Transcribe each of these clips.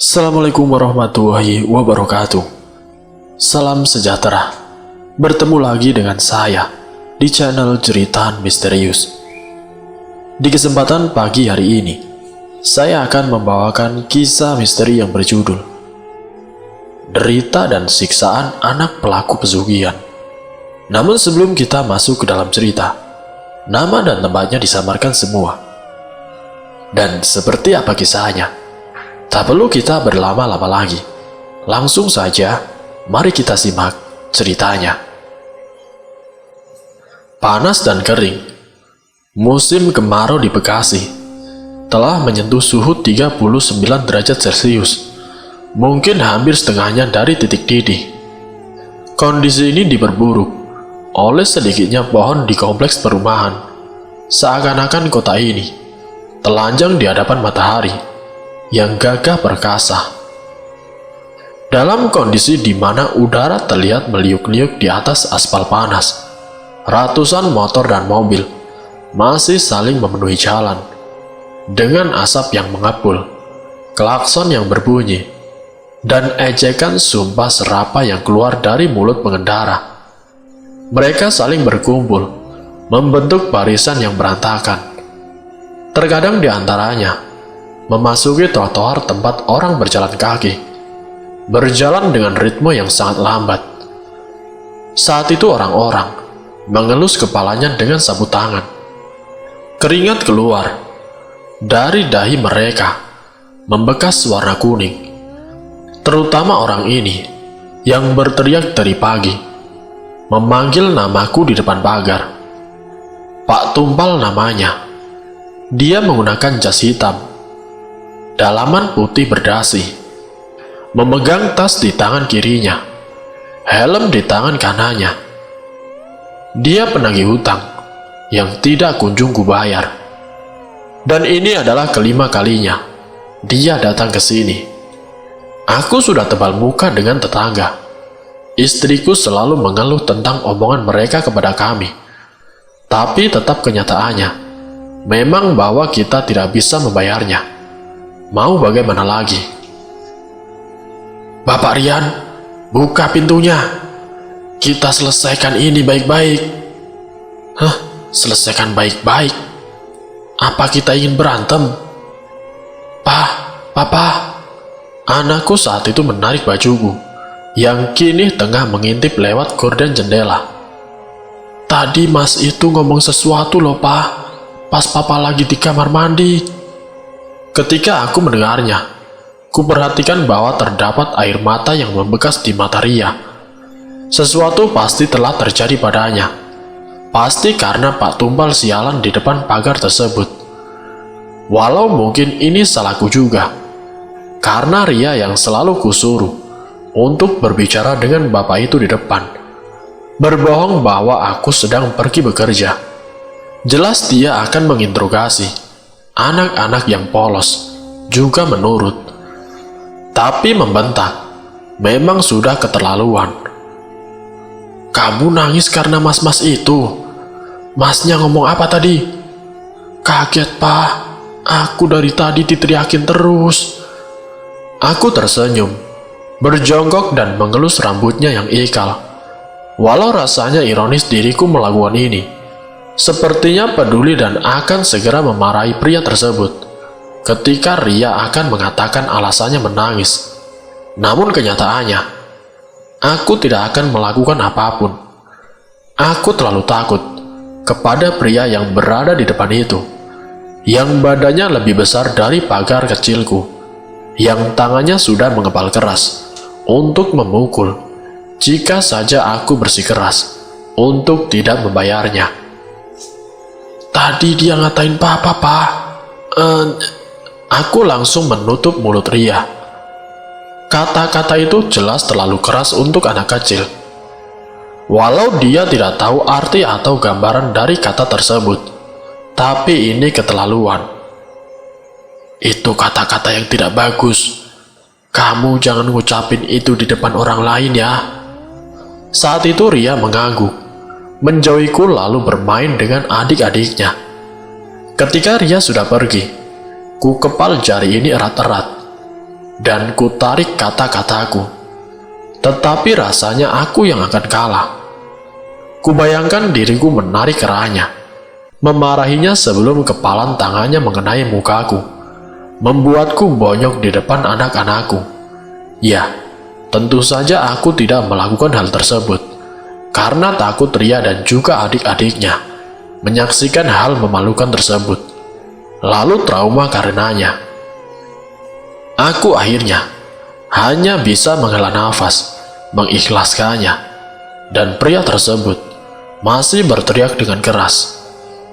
Assalamualaikum warahmatullahi wabarakatuh. Salam sejahtera. Bertemu lagi dengan saya di channel Cerita Misterius. Di kesempatan pagi hari ini, saya akan membawakan kisah misteri yang berjudul Derita dan Siksaan Anak Pelaku Pesugihan. Namun sebelum kita masuk ke dalam cerita, nama dan tempatnya disamarkan semua. Dan seperti apa kisahnya? Tak perlu kita berlama-lama lagi. Langsung saja, mari kita simak ceritanya. Panas dan kering. Musim kemarau di Bekasi telah menyentuh suhu 39 derajat Celcius. Mungkin hampir setengahnya dari titik didih. Kondisi ini diperburuk oleh sedikitnya pohon di kompleks perumahan. Seakan-akan kota ini telanjang di hadapan matahari yang gagah perkasa. Dalam kondisi di mana udara terlihat meliuk-liuk di atas aspal panas, ratusan motor dan mobil masih saling memenuhi jalan dengan asap yang mengepul, klakson yang berbunyi, dan ejekan sumpah serapa yang keluar dari mulut pengendara. Mereka saling berkumpul, membentuk barisan yang berantakan. Terkadang di antaranya memasuki trotoar tempat orang berjalan kaki, berjalan dengan ritme yang sangat lambat. Saat itu orang-orang mengelus kepalanya dengan sapu tangan. Keringat keluar dari dahi mereka, membekas warna kuning. Terutama orang ini yang berteriak dari pagi, memanggil namaku di depan pagar. Pak Tumpal namanya. Dia menggunakan jas hitam, dalaman putih berdasi, memegang tas di tangan kirinya, helm di tangan kanannya. Dia penagih hutang yang tidak kunjung kubayar. Dan ini adalah kelima kalinya dia datang ke sini. Aku sudah tebal muka dengan tetangga. Istriku selalu mengeluh tentang omongan mereka kepada kami. Tapi tetap kenyataannya memang bahwa kita tidak bisa membayarnya. Mau bagaimana lagi? Bapak Rian, buka pintunya. Kita selesaikan ini baik-baik. Hah? Selesaikan baik-baik? Apa kita ingin berantem? Papa. Anakku saat itu menarik bajuku, yang kini tengah mengintip lewat gorden jendela. Tadi mas itu ngomong sesuatu loh, Pak. Pas papa lagi di kamar mandi. Ketika aku mendengarnya, ku perhatikan bahwa terdapat air mata yang membekas di mata Ria. Sesuatu pasti telah terjadi padanya. Pasti karena Pak Tumpal sialan di depan pagar tersebut. Walau mungkin ini salahku juga, karena Ria yang selalu kusuruh untuk berbicara dengan bapak itu di depan, berbohong bahwa aku sedang pergi bekerja. Jelas dia akan menginterogasi anak-anak yang polos, juga menurut. Tapi membentak memang sudah keterlaluan. Kamu nangis karena mas-mas itu? Masnya ngomong apa tadi? Kaget, Pak. Aku dari tadi diteriakin terus. Aku tersenyum, berjongkok dan mengelus rambutnya yang ikal. Walau rasanya ironis diriku melakukan ini, sepertinya peduli dan akan segera memarahi pria tersebut ketika Ria akan mengatakan alasannya menangis. Namun kenyataannya, aku tidak akan melakukan apapun. Aku terlalu takut kepada pria yang berada di depan itu, yang badannya lebih besar dari pagar kecilku, yang tangannya sudah mengepal keras untuk memukul jika saja aku bersikeras untuk tidak membayarnya. Tadi dia ngatain papa, Pak. Aku langsung menutup mulut Ria. Kata-kata itu jelas terlalu keras untuk anak kecil. Walau dia tidak tahu arti atau gambaran dari kata tersebut, tapi ini keterlaluan. Itu kata-kata yang tidak bagus. Kamu jangan ngucapin itu di depan orang lain ya. Saat itu Ria mengangguk, menjauhiku lalu bermain dengan adik-adiknya. Ketika Ria sudah pergi, ku kepal jari ini erat-erat. dan kutarik kata-kataku. Tetapi rasanya aku yang akan kalah. Kubayangkan diriku menarik kerahnya, memarahinya sebelum kepalan tangannya mengenai mukaku, membuatku bonyok di depan anak-anakku. Ya, tentu saja aku tidak melakukan hal tersebut, karena takut Ria dan juga adik-adiknya menyaksikan hal memalukan tersebut, lalu trauma karenanya. Aku akhirnya hanya bisa menghela nafas, mengikhlaskannya, dan pria tersebut masih berteriak dengan keras.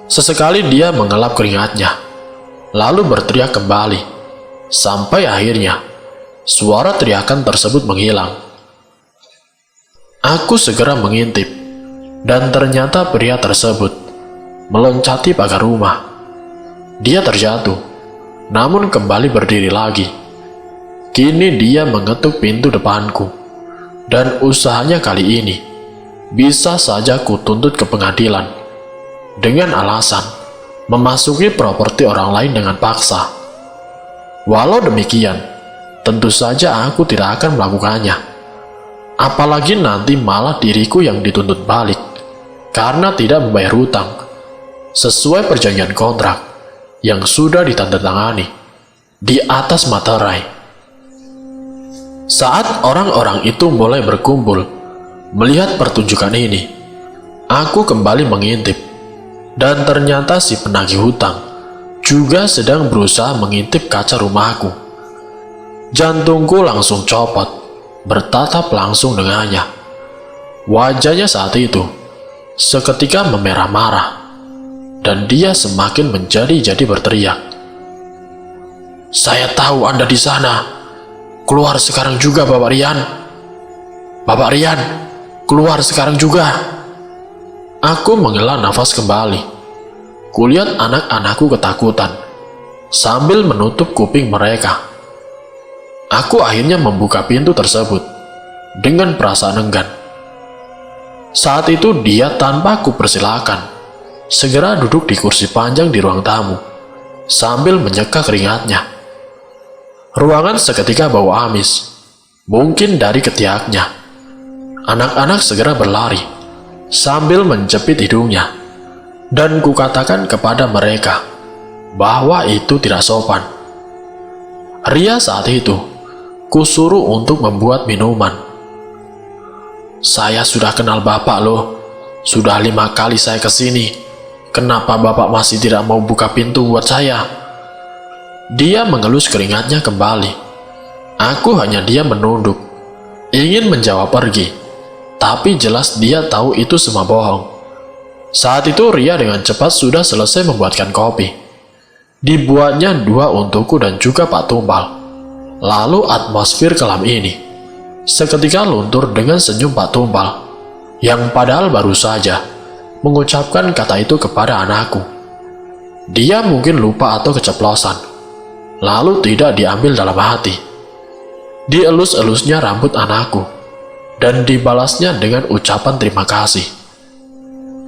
Sesekali dia mengelap keringatnya, lalu berteriak kembali, sampai akhirnya suara teriakan tersebut menghilang. Aku segera mengintip, dan ternyata pria tersebut meloncati pagar rumah. Dia terjatuh, namun kembali berdiri lagi. Kini dia mengetuk pintu depanku, dan usahanya kali ini bisa saja kutuntut ke pengadilan dengan alasan memasuki properti orang lain dengan paksa. Walau demikian, tentu saja aku tidak akan melakukannya. Apalagi nanti malah diriku yang dituntut balik karena tidak membayar hutang sesuai perjanjian kontrak yang sudah ditandatangani di atas materai. Saat orang-orang itu mulai berkumpul melihat pertunjukan ini, aku kembali mengintip, dan ternyata si penagih hutang juga sedang berusaha mengintip kaca rumahku. Jantungku langsung copot, bertatap langsung dengannya. Wajahnya saat itu seketika memerah marah, dan dia semakin menjadi-jadi berteriak, "Saya tahu Anda di sana. Keluar sekarang juga, Bapak Rian. Bapak Rian, keluar sekarang juga." Aku menghela nafas kembali. Kulihat anak-anakku ketakutan sambil menutup kuping mereka. Aku akhirnya membuka pintu tersebut dengan perasaan enggan. Saat itu dia tanpa aku persilakan segera duduk di kursi panjang di ruang tamu sambil menyeka keringatnya. Ruangan seketika bau amis, mungkin dari ketiaknya. Anak-anak segera berlari sambil menjepit hidungnya, dan kukatakan kepada mereka bahwa itu tidak sopan. Ria saat itu kusuruh untuk membuat minuman. "Saya sudah kenal Bapak loh, sudah 5 kali saya kesini. Kenapa Bapak masih tidak mau buka pintu buat saya?" Dia mengelus keringatnya kembali. Aku hanya diam menunduk, ingin menjawab pergi, tapi jelas dia tahu itu semua bohong. Saat itu Ria dengan cepat sudah selesai membuatkan kopi. Dibuatnya 2 untukku dan juga Pak Tumpal. Lalu atmosfer kelam ini seketika luntur dengan senyum Pak Tumpal, yang padahal baru saja mengucapkan kata itu kepada anakku. Dia mungkin lupa atau keceplosan, lalu tidak diambil dalam hati. Dielus-elusnya rambut anakku, dan dibalasnya dengan ucapan terima kasih.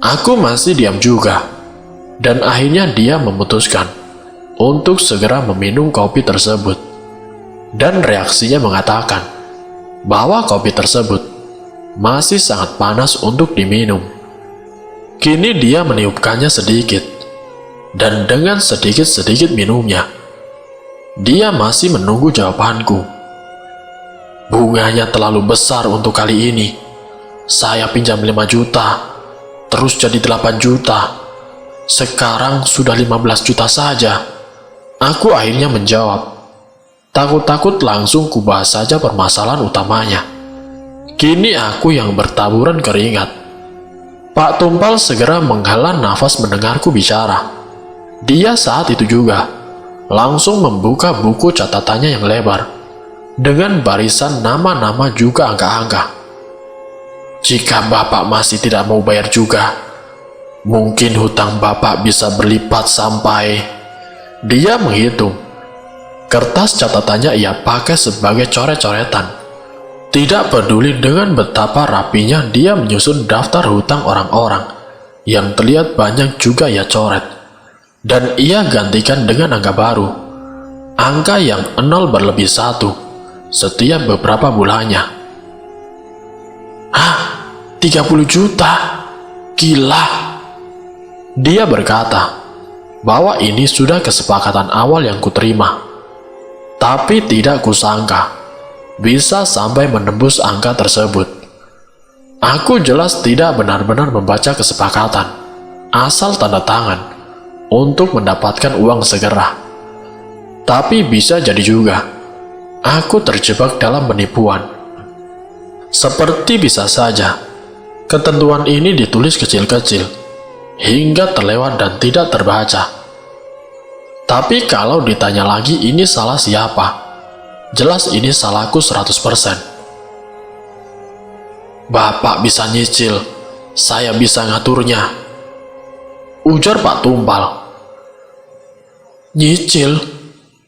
Aku masih diam juga, dan akhirnya dia memutuskan untuk segera meminum kopi tersebut, dan reaksinya mengatakan bahwa kopi tersebut masih sangat panas untuk diminum. Kini dia meniupkannya sedikit, dan dengan sedikit-sedikit minumnya, dia masih menunggu jawabanku. "Bunganya terlalu besar untuk kali ini. Saya pinjam 5 juta, terus jadi 8 juta. Sekarang sudah 15 juta saja." Aku akhirnya menjawab. Takut-takut langsung kubahas saja permasalahan utamanya. Kini aku yang bertaburan keringat. Pak Tumpal segera menghela nafas mendengarku bicara. Dia saat itu juga langsung membuka buku catatannya yang lebar dengan barisan nama-nama juga angka-angka. "Jika Bapak masih tidak mau bayar juga, mungkin hutang Bapak bisa berlipat sampai..." Dia menghitung. Kertas catatannya ia pakai sebagai coret-coretan. Tidak peduli dengan betapa rapinya dia menyusun daftar hutang orang-orang yang terlihat banyak juga ia coret. Dan ia gantikan dengan angka baru, angka yang 0 berlebih 1, setiap beberapa bulannya. Hah? 30 juta? Gila. Dia berkata bahwa ini sudah kesepakatan awal yang kuterima. Tapi tidak kusangka bisa sampai menembus angka tersebut. Aku jelas tidak benar-benar membaca kesepakatan, asal tanda tangan untuk mendapatkan uang segera. Tapi bisa jadi juga aku terjebak dalam penipuan. Seperti bisa saja ketentuan ini ditulis kecil-kecil hingga terlewat dan tidak terbaca. Tapi kalau ditanya lagi ini salah siapa? Jelas ini salahku 100%. Bapak bisa nyicil, saya bisa ngaturnya, ujar Pak Tumpal. Nyicil?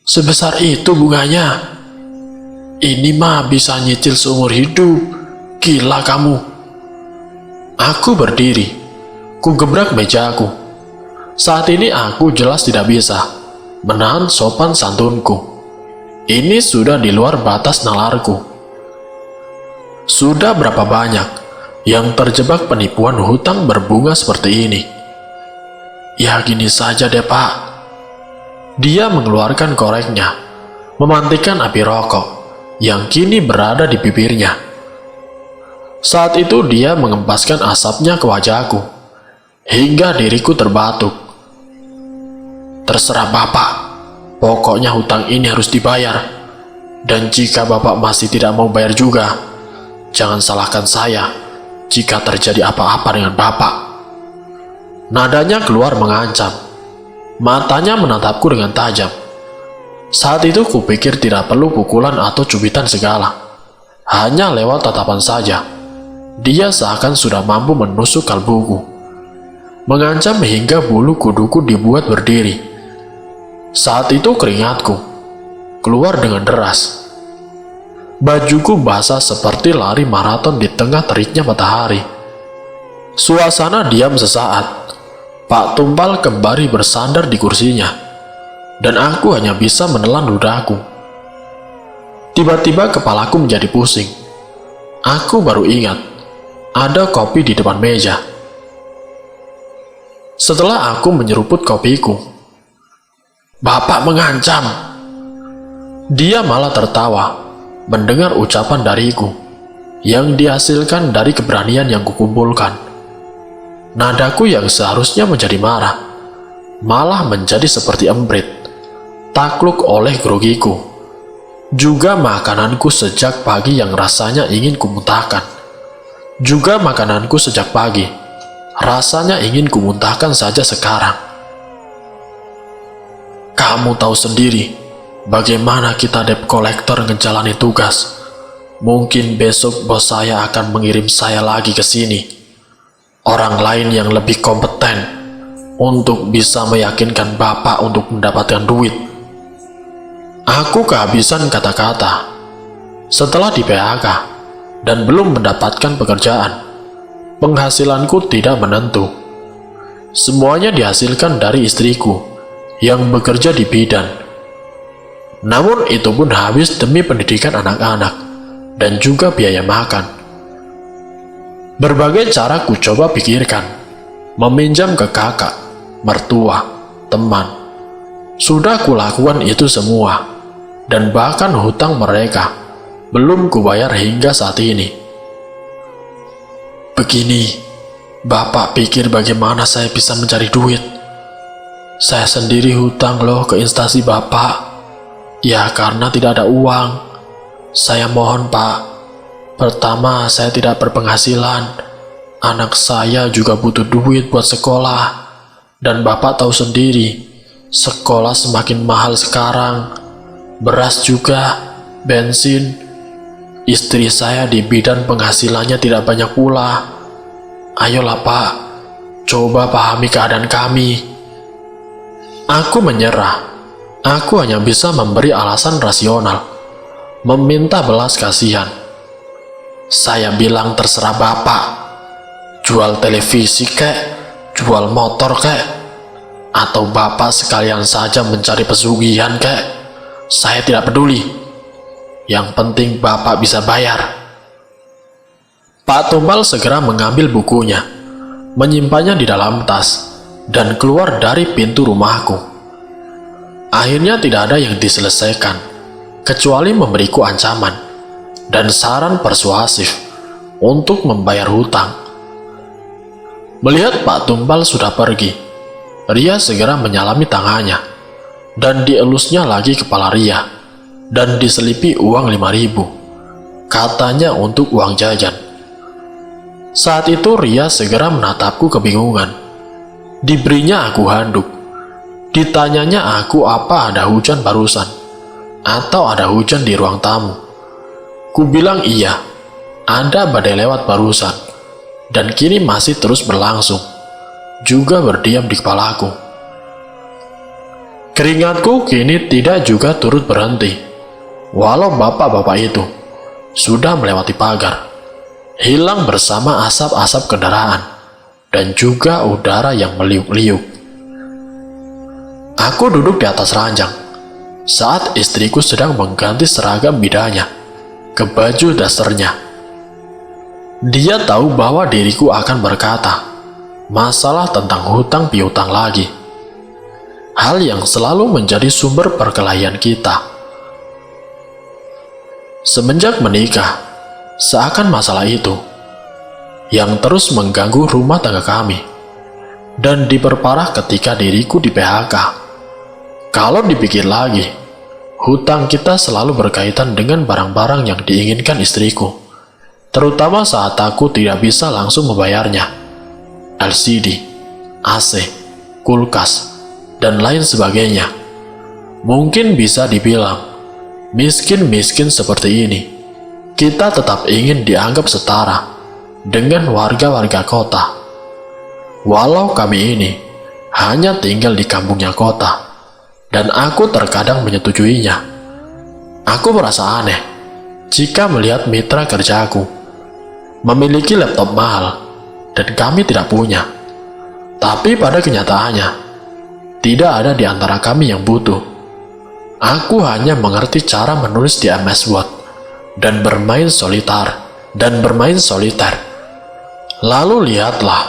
Sebesar itu bunganya? Ini mah bisa nyicil seumur hidup. Gila kamu. Aku berdiri, ku gebrak mejaku. Saat ini aku jelas tidak bisa menahan sopan santunku. Ini sudah di luar batas nalarku. Sudah berapa banyak yang terjebak penipuan hutang berbunga seperti ini? Ya gini saja deh Pak. Dia mengeluarkan koreknya, memantikan api rokok yang kini berada di bibirnya. Saat itu dia mengempaskan asapnya ke wajahku, hingga diriku terbatuk. Terserah Bapak, pokoknya hutang ini harus dibayar. Dan jika Bapak masih tidak mau bayar juga, jangan salahkan saya jika terjadi apa-apa dengan Bapak. Nadanya keluar mengancam. Matanya menatapku dengan tajam. Saat itu kupikir tidak perlu pukulan atau cubitan segala. Hanya lewat tatapan saja, dia seakan sudah mampu menusuk kalbuku. Mengancam hingga bulu kuduku dibuat berdiri. Saat itu keringatku keluar dengan deras. Bajuku basah seperti lari maraton di tengah teriknya matahari. Suasana diam sesaat. Pak Tumpal kembali bersandar di kursinya, dan aku hanya bisa menelan ludahku. Tiba-tiba kepalaku menjadi pusing. Aku baru ingat, ada kopi di depan meja. Setelah aku menyeruput kopiku, Bapak mengancam. Dia malah tertawa mendengar ucapan dariku yang dihasilkan dari keberanian yang kukumpulkan. Nadaku yang seharusnya menjadi marah malah menjadi seperti emprit, takluk oleh grogiku. Juga makananku sejak pagi yang rasanya ingin kumuntahkan. Juga makananku sejak pagi rasanya ingin kumuntahkan saja sekarang. Kamu tahu sendiri bagaimana kita debt collector ngejalani tugas. Mungkin besok bos saya akan mengirim saya lagi ke sini. Orang lain yang lebih kompeten untuk bisa meyakinkan Bapak untuk mendapatkan duit. Aku kehabisan kata-kata. Setelah di PHK dan belum mendapatkan pekerjaan, penghasilanku tidak menentu. Semuanya dihasilkan dari istriku yang bekerja di bidan. Namun itu pun habis demi pendidikan anak-anak dan juga biaya makan. Berbagai cara ku coba pikirkan, meminjam ke kakak, mertua, teman. Sudah kulakukan itu semua, dan bahkan hutang mereka belum kubayar hingga saat ini. Begini, Bapak pikir bagaimana saya bisa mencari duit? Saya sendiri hutang loh ke instansi Bapak. Ya karena tidak ada uang. Saya mohon Pak. Pertama, saya tidak berpenghasilan. Anak saya juga butuh duit buat sekolah. Dan Bapak tahu sendiri, sekolah semakin mahal sekarang. Beras juga, bensin. Istri saya di bidan penghasilannya tidak banyak pula. Ayolah Pak, coba pahami keadaan kami. Aku menyerah. Aku hanya bisa memberi alasan rasional, meminta belas kasihan. Saya bilang terserah Bapak, jual televisi kek, jual motor kek, atau Bapak sekalian saja mencari pesugihan kek. Saya tidak peduli. Yang penting Bapak bisa bayar. Pak Tumbal segera mengambil bukunya, menyimpannya di dalam tas, dan keluar dari pintu rumahku. Akhirnya tidak ada yang diselesaikan, kecuali memberiku ancaman dan saran persuasif untuk membayar hutang. Melihat Pak Tumbal sudah pergi, Ria segera menyalami tangannya, dan dielusnya lagi kepala Ria, dan diselipi uang 5.000, katanya untuk uang jajan. Saat itu Ria segera menatapku kebingungan. Diberinya aku handuk. Ditanyanya aku apa ada hujan barusan, atau ada hujan di ruang tamu. Ku bilang iya, ada badai lewat barusan, dan kini masih terus berlangsung, juga berdiam di kepalaku. Keringatku kini tidak juga turut berhenti, walau bapak-bapak itu sudah melewati pagar, hilang bersama asap-asap kendaraan, dan juga udara yang meliuk-liuk. Aku duduk di atas ranjang, saat istriku sedang mengganti seragam bidanya ke baju dasarnya. Dia tahu bahwa diriku akan berkata masalah tentang hutang piutang lagi, hal yang selalu menjadi sumber perkelahian kita. Semenjak menikah, seakan masalah itu yang terus mengganggu rumah tangga kami, dan diperparah ketika diriku di PHK. Kalau dipikir lagi, hutang kita selalu berkaitan dengan barang-barang yang diinginkan istriku, terutama saat aku tidak bisa langsung membayarnya. LCD, AC, kulkas, dan lain sebagainya. Mungkin bisa dibilang, miskin-miskin seperti ini, kita tetap ingin dianggap setara dengan warga-warga kota. Walau kami ini hanya tinggal di kampungnya kota, dan aku terkadang menyetujuinya. Aku merasa aneh jika melihat mitra kerjaku memiliki laptop mahal dan kami tidak punya. Tapi pada kenyataannya, tidak ada di antara kami yang butuh. Aku hanya mengerti cara menulis di MS Word dan bermain soliter. Lalu lihatlah,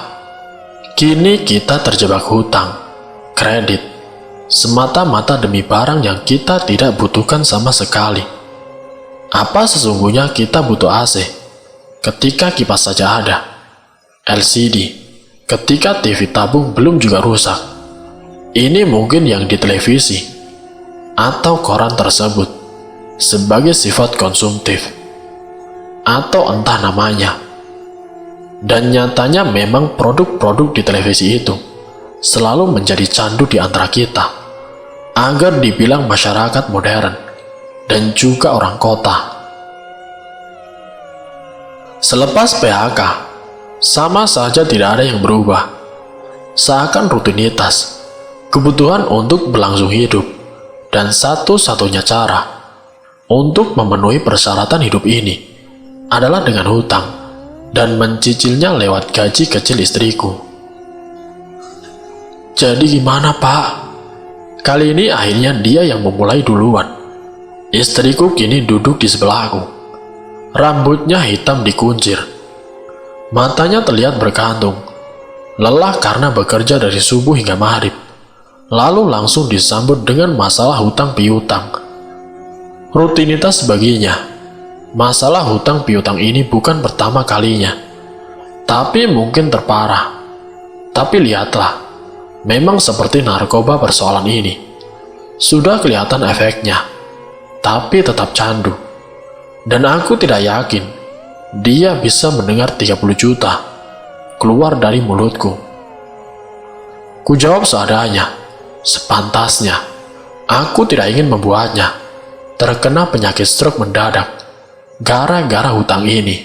kini kita terjebak hutang, kredit, semata-mata demi barang yang kita tidak butuhkan sama sekali. Apa sesungguhnya kita butuh AC ketika kipas saja ada, LCD ketika TV tabung belum juga rusak? Ini mungkin yang di televisi atau koran tersebut sebagai sifat konsumtif, atau entah namanya. Dan nyatanya memang produk-produk di televisi itu selalu menjadi candu di antara kita, agar dibilang masyarakat modern dan juga orang kota. Selepas PHK, sama saja tidak ada yang berubah. Seakan rutinitas, kebutuhan untuk berlangsung hidup, dan satu-satunya cara untuk memenuhi persyaratan hidup ini adalah dengan hutang, dan mencicilnya lewat gaji kecil istriku. Jadi gimana, Pak? Kali ini akhirnya dia yang memulai duluan. Istriku kini duduk di sebelahku. Rambutnya hitam dikuncir, matanya terlihat berkantung, lelah karena bekerja dari subuh hingga maghrib, lalu langsung disambut dengan masalah hutang piutang. Rutinitas baginya, masalah hutang piutang ini bukan pertama kalinya, tapi mungkin terparah. Tapi lihatlah, memang seperti narkoba persoalan ini. Sudah kelihatan efeknya, tapi tetap candu. Dan aku tidak yakin dia bisa mendengar 30 juta keluar dari mulutku. Ku jawab seadanya, sepantasnya. Aku tidak ingin membuatnya terkena penyakit stroke mendadak gara-gara hutang ini.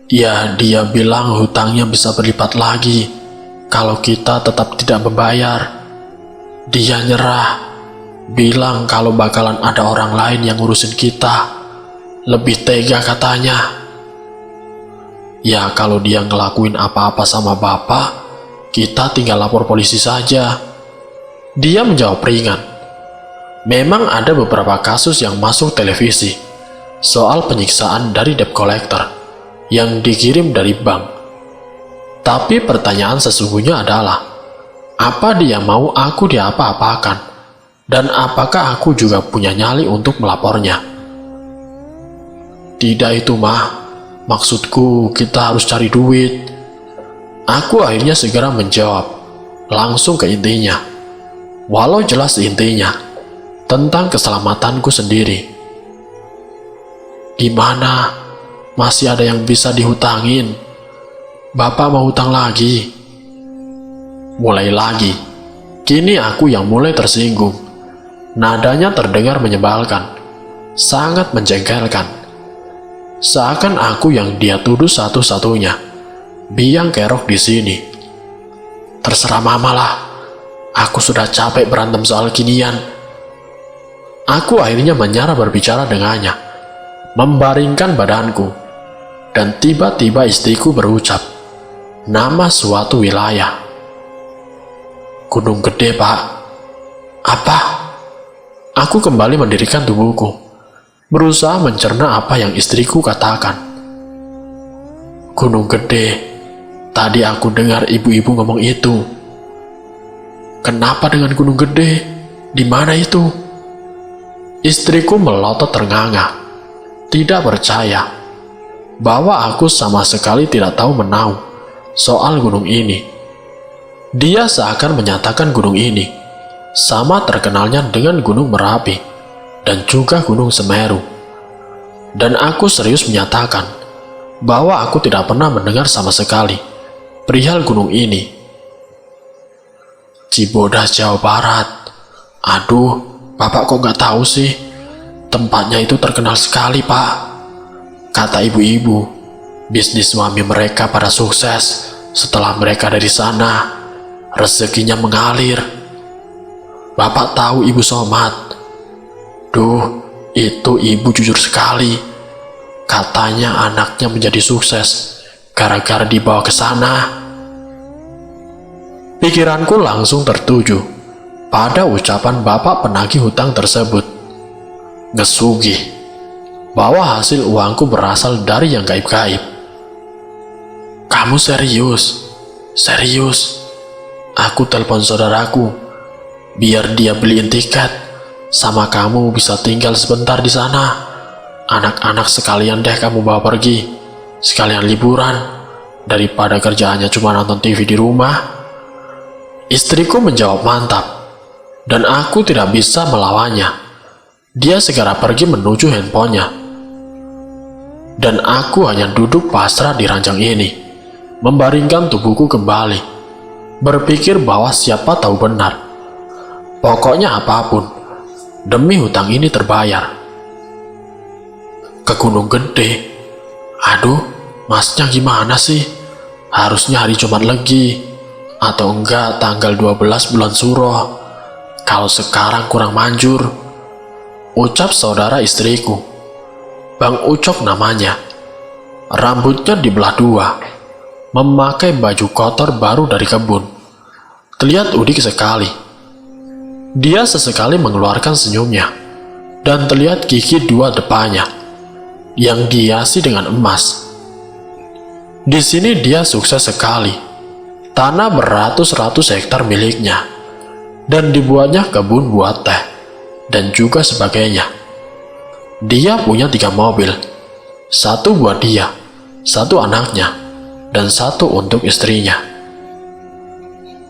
Ya, dia bilang hutangnya bisa berlipat lagi kalau kita tetap tidak membayar. Dia nyerah, bilang kalau bakalan ada orang lain yang ngurusin kita. Lebih tega katanya. Ya, kalau dia ngelakuin apa-apa sama bapak, kita tinggal lapor polisi saja. Dia menjawab ringan. Memang ada beberapa kasus yang masuk televisi soal penyiksaan dari debt collector yang dikirim dari bank. Tapi pertanyaan sesungguhnya adalah, apa dia mau aku diapa-apakan? Dan apakah aku juga punya nyali untuk melapornya? Tidak itu mah, maksudku kita harus cari duit. Aku akhirnya segera menjawab, langsung ke intinya. Walau jelas intinya, tentang keselamatanku sendiri. Gimana? Masih ada yang bisa dihutangin? Bapak mau hutang lagi? Mulai lagi. Kini aku yang mulai tersinggung. Nadanya terdengar menyebalkan, sangat menjengkelkan. Seakan aku yang dia tuduh satu-satunya, biang kerok di sini. Terserah mama lah. Aku sudah capek berantem soal ginian. Aku akhirnya menyerah berbicara dengannya, membaringkan badanku, dan tiba-tiba istriku berucap nama suatu wilayah. Gunung Gede, Pak. Apa? Aku kembali mendirikan tubuhku, berusaha mencerna apa yang istriku katakan. Gunung Gede. Tadi aku dengar ibu-ibu ngomong itu. Kenapa dengan Gunung Gede? Di mana itu? Istriku melotot ternganga, tidak percaya bahwa aku sama sekali tidak tahu menau soal gunung ini. Dia seakan menyatakan gunung ini sama terkenalnya dengan Gunung Merapi dan juga Gunung Semeru. Dan aku serius menyatakan bahwa aku tidak pernah mendengar sama sekali perihal gunung ini. Cibodas, Jawa Barat. Aduh, Bapak kok nggak tahu sih? Tempatnya itu terkenal sekali, Pak. Kata ibu-ibu, bisnis suami mereka pada sukses setelah mereka dari sana. Rezekinya mengalir. Bapak tahu Ibu Somad? Duh, itu ibu jujur sekali. Katanya anaknya menjadi sukses gara-gara dibawa ke sana. Pikiranku langsung tertuju pada ucapan bapak penagih hutang tersebut. Ngesugih bahwa hasil uangku berasal dari yang gaib-gaib. Kamu serius? Serius? Aku telepon saudaraku biar dia beliin tiket sama kamu bisa tinggal sebentar di sana. Anak-anak sekalian deh kamu bawa pergi, sekalian liburan daripada kerjaannya cuma nonton TV di rumah. Istriku menjawab mantap, dan aku tidak bisa melawannya. Dia segera pergi menuju handphonenya, dan aku hanya duduk pasrah di ranjang ini, membaringkan tubuhku kembali, berpikir bahwa siapa tahu benar. Pokoknya apapun, demi hutang ini terbayar. Ke Gunung Gede. Aduh, masnya gimana sih? Harusnya hari Jumat Legi, atau enggak tanggal 12 bulan Suro. Kalau sekarang kurang manjur, ucap saudara istriku. Bang Ucok namanya. Rambutnya dibelah dua, memakai baju kotor baru dari kebun. Terlihat udik sekali. Dia sesekali mengeluarkan senyumnya, dan terlihat gigi dua depannya yang dihiasi dengan emas. Di sini dia sukses sekali. Tanah beratus-ratus hektar miliknya, dan dibuatnya kebun buat teh, dan juga sebagainya. Dia punya 3 mobil, 1 buat dia, 1 anaknya, dan 1 untuk istrinya.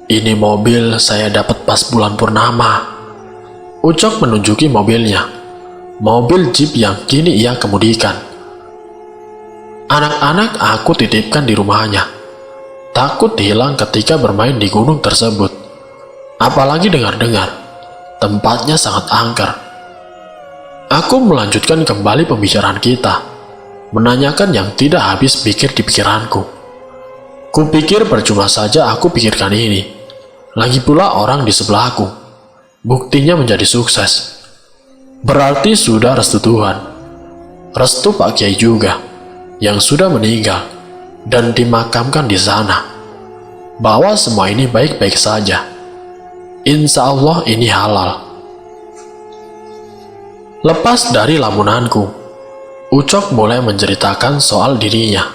Ini mobil saya dapat pas bulan purnama. Ucok menunjuki mobilnya, mobil jeep yang kini ia kemudikan. Anak-anak aku titipkan di rumahnya, takut hilang ketika bermain di gunung tersebut. Apalagi dengar-dengar tempatnya sangat angker. Aku melanjutkan kembali pembicaraan kita, menanyakan yang tidak habis pikir di pikiranku. Kupikir percuma saja aku pikirkan ini. Lagi pula orang di sebelahku, buktinya menjadi sukses. Berarti sudah restu Tuhan, restu Pak Kiai juga, yang sudah meninggal dan dimakamkan di sana, bahwa semua ini baik-baik saja. Insya Allah ini halal. Lepas dari lamunanku, Ucok mulai menceritakan soal dirinya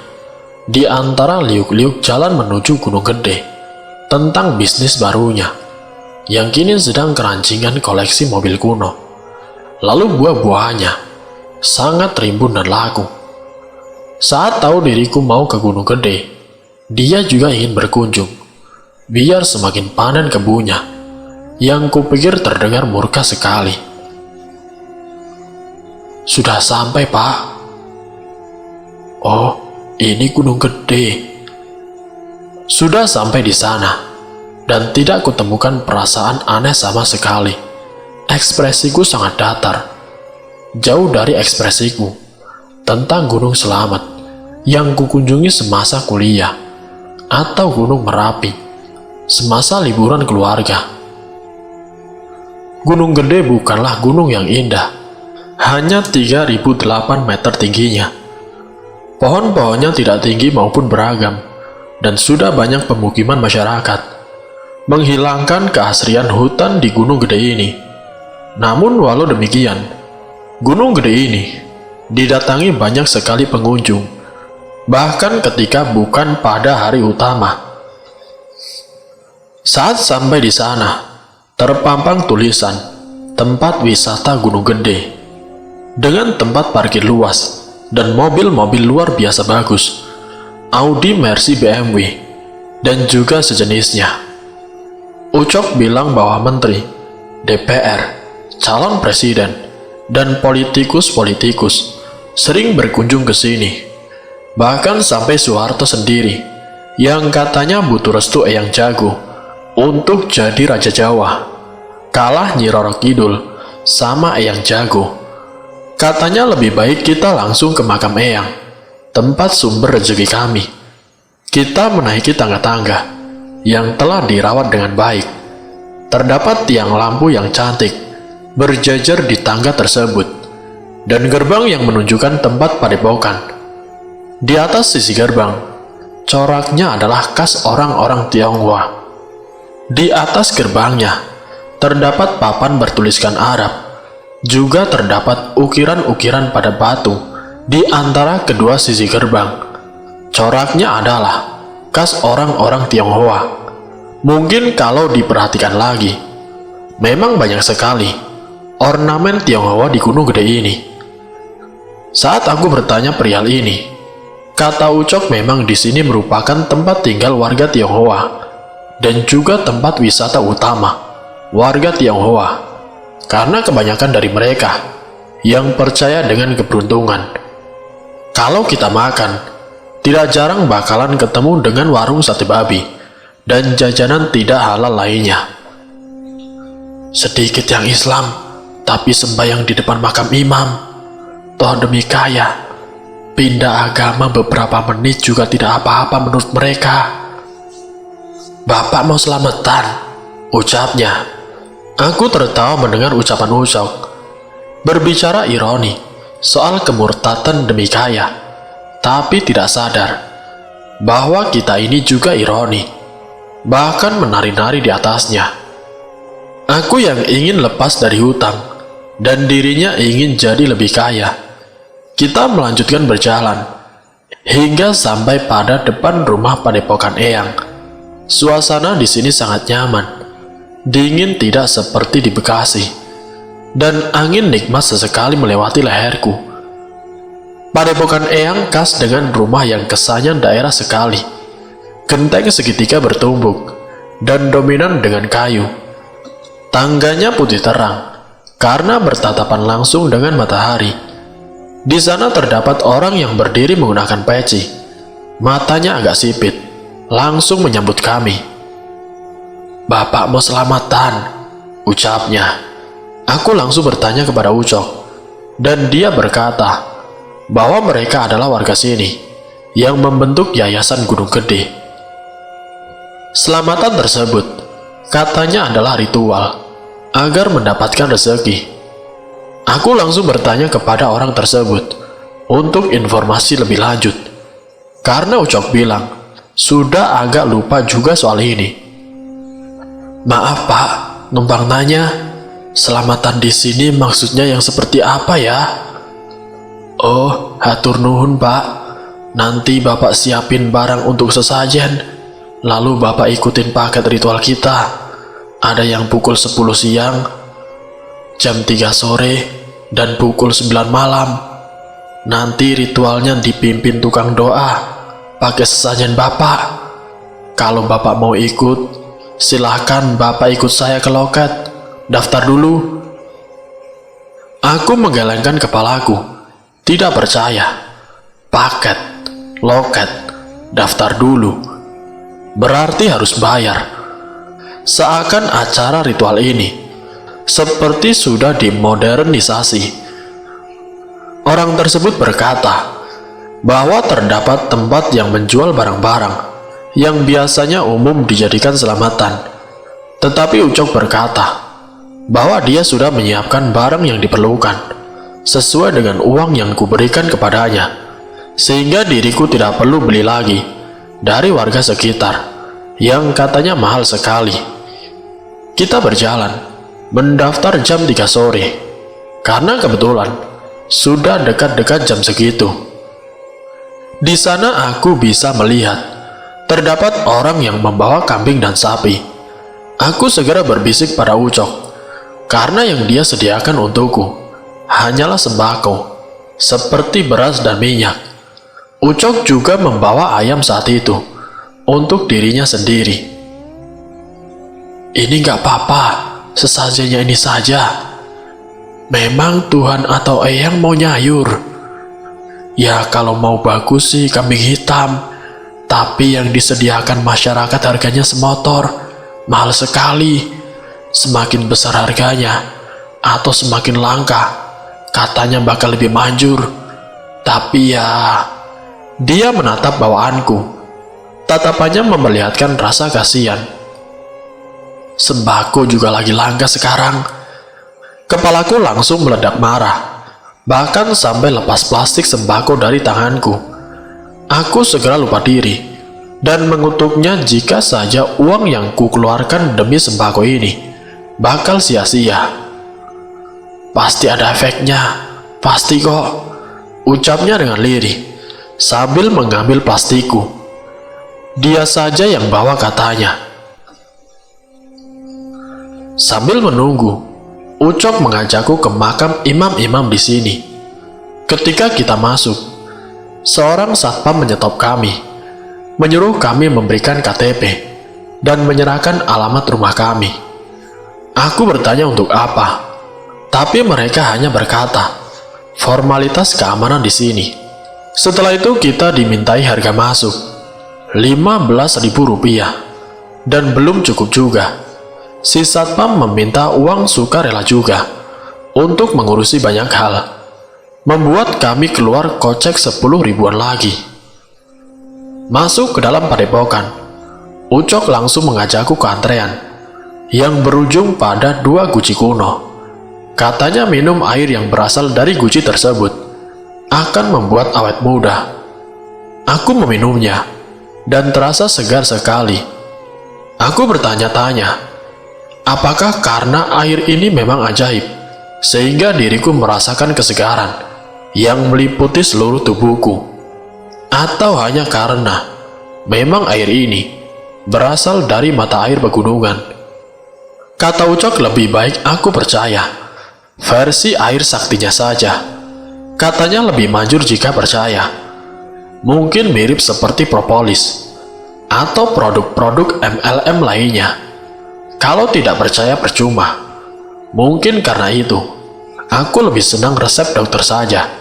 di antara liuk-liuk jalan menuju Gunung Gede, tentang bisnis barunya yang kini sedang kerancingan koleksi mobil kuno. Lalu buah-buahannya sangat rimbun dan laku. Saat tahu diriku mau ke Gunung Gede, dia juga ingin berkunjung, biar semakin panen kebunnya, yang kupikir terdengar murka sekali. "Sudah sampai, Pak." "Oh, ini Gunung Gede." Sudah sampai di sana, dan tidak kutemukan perasaan aneh sama sekali. Ekspresiku sangat datar, jauh dari ekspresiku tentang Gunung Selamat yang kukunjungi semasa kuliah, atau Gunung Merapi semasa liburan keluarga. Gunung Gede bukanlah gunung yang indah, hanya 3.008 meter tingginya. Pohon-pohonnya tidak tinggi maupun beragam, dan sudah banyak pemukiman masyarakat, menghilangkan keasrian hutan di Gunung Gede ini. Namun walau demikian, Gunung Gede ini didatangi banyak sekali pengunjung, bahkan ketika bukan pada hari utama. Saat sampai di sana, terpampang tulisan tempat wisata Gunung Gede, dengan tempat parkir luas dan mobil-mobil luar biasa bagus, Audi, Mercy, BMW, dan juga sejenisnya. Ucok bilang bahwa menteri, DPR, calon presiden, dan politikus-politikus sering berkunjung ke sini. Bahkan sampai Soeharto sendiri, yang katanya butuh restu Eyang Jago untuk jadi Raja Jawa. Kalah Nyi Roro Kidul sama Eyang Jago. Katanya lebih baik kita langsung ke makam Eyang, tempat sumber rezeki kami. Kita menaiki tangga-tangga yang telah dirawat dengan baik. Terdapat tiang lampu yang cantik berjajar di tangga tersebut, dan gerbang yang menunjukkan tempat padepokan. Di atas sisi gerbang, coraknya adalah khas orang-orang Tionghoa. Di atas gerbangnya terdapat papan bertuliskan Arab. Juga terdapat ukiran-ukiran pada batu di antara kedua sisi gerbang. Coraknya adalah khas orang-orang Tionghoa. Mungkin kalau diperhatikan lagi, memang banyak sekali ornamen Tionghoa di Gunung Gede ini. Saat aku bertanya perihal ini, kata Ucok memang di sini merupakan tempat tinggal warga Tionghoa dan juga tempat wisata utama warga Tionghoa. Karena kebanyakan dari mereka yang percaya dengan keberuntungan. Kalau kita makan, tidak jarang bakalan ketemu dengan warung sate babi dan jajanan tidak halal lainnya. Sedikit yang Islam, tapi sembahyang di depan makam imam. Toh demi kaya, pindah agama beberapa menit juga tidak apa-apa menurut mereka. "Bapak mau selamatan?" ucapnya. Aku tertawa mendengar ucapan Ucok, berbicara ironi soal kemurtatan demi kaya, tapi tidak sadar bahwa kita ini juga ironi, bahkan menari-nari di atasnya. Aku yang ingin lepas dari hutang, dan dirinya ingin jadi lebih kaya. Kita melanjutkan berjalan, hingga sampai pada depan rumah padepokan Eyang. Suasana di sini sangat nyaman. Dingin tidak seperti di Bekasi, dan angin nikmat sesekali melewati leherku. Padepokan Eyang khas dengan rumah yang kesannya daerah sekali. Genteng segitiga bertumbuk dan dominan dengan kayu. Tangganya putih terang karena bertatapan langsung dengan matahari. Di sana terdapat orang yang berdiri menggunakan peci. Matanya agak sipit, langsung menyambut kami. "Bapak mau selamatan?" ucapnya. Aku langsung bertanya kepada Ucok, dan dia berkata bahwa mereka adalah warga sini yang membentuk Yayasan Gunung Gede. Selamatan tersebut katanya adalah ritual agar mendapatkan rezeki. Aku langsung bertanya kepada orang tersebut untuk informasi lebih lanjut, karena Ucok bilang sudah agak lupa juga soal ini. "Maaf Pak, numpang nanya, Selamatan di sini maksudnya yang seperti apa ya? Oh, hatur nuhun Pak. Nanti Bapak siapin barang untuk sesajen. Lalu Bapak ikutin paket ritual kita. Ada yang pukul 10 siang, jam 3 sore, dan pukul 9 malam. Nanti ritualnya dipimpin tukang doa, pakai sesajen Bapak. Kalau Bapak mau ikut, silahkan Bapak ikut saya ke loket. Daftar dulu. Aku menggelengkan kepalaku, tidak percaya. Paket, loket, daftar dulu. Berarti harus bayar. Seakan acara ritual ini seperti sudah dimodernisasi. Orang tersebut berkata bahwa terdapat tempat yang menjual barang-barang yang biasanya umum dijadikan selamatan. Tetapi Ucok berkata bahwa dia sudah menyiapkan barang yang diperlukan sesuai dengan uang yang kuberikan kepadanya, sehingga diriku tidak perlu beli lagi dari warga sekitar yang katanya mahal sekali. Kita berjalan mendaftar jam 3 sore karena kebetulan sudah dekat-dekat jam segitu. Di sana aku bisa melihat terdapat orang yang membawa kambing dan sapi. Aku segera berbisik pada Ucok karena yang dia sediakan untukku hanyalah sembako seperti beras dan minyak. Ucok juga membawa ayam saat itu untuk dirinya sendiri. Ini gak apa-apa, sesajennya ini saja. Memang Tuhan atau Eyang mau nyayur. Ya kalau mau bagus sih kambing hitam, tapi yang disediakan masyarakat harganya semotor, mahal sekali. Semakin besar harganya atau semakin langka, katanya bakal lebih manjur. Tapi ya, dia menatap bawaanku. Tatapannya memperlihatkan rasa kasihan. Sembako juga lagi langka sekarang. Kepalaku langsung meledak marah, bahkan sampai lepas plastik sembako dari tanganku. Aku segera lupa diri dan mengutuknya jika saja uang yang kukeluarkan demi sembako ini bakal sia-sia. Pasti ada efeknya, pasti kok, ucapnya dengan lirih sambil mengambil plastikku. Dia saja yang bawa, katanya. Sambil menunggu, Ucok mengajakku ke makam imam-imam di sini. Ketika kita masuk, seorang satpam menyetop kami, menyuruh kami memberikan KTP dan menyerahkan alamat rumah kami. Aku bertanya untuk apa, tapi mereka hanya berkata, formalitas keamanan di sini. Setelah itu kita dimintai harga masuk, Rp15.000, dan belum cukup juga. Si satpam meminta uang sukarela juga untuk mengurusi banyak hal, membuat kami keluar kocek 10 ribuan lagi. Masuk ke dalam padepokan, Ucok langsung mengajakku ke antrean yang berujung pada 2 guci kuno. Katanya minum air yang berasal dari guci tersebut akan membuat awet muda. Aku meminumnya dan terasa segar sekali. Aku bertanya-tanya, apakah karena air ini memang ajaib sehingga diriku merasakan kesegaran yang meliputi seluruh tubuhku, atau hanya karena memang air ini berasal dari mata air pegunungan. Kata Ucok lebih baik aku percaya versi air saktinya saja. Katanya lebih manjur jika percaya. Mungkin mirip seperti propolis atau produk-produk MLM lainnya. Kalau tidak percaya percuma. Mungkin karena itu aku lebih senang resep dokter saja.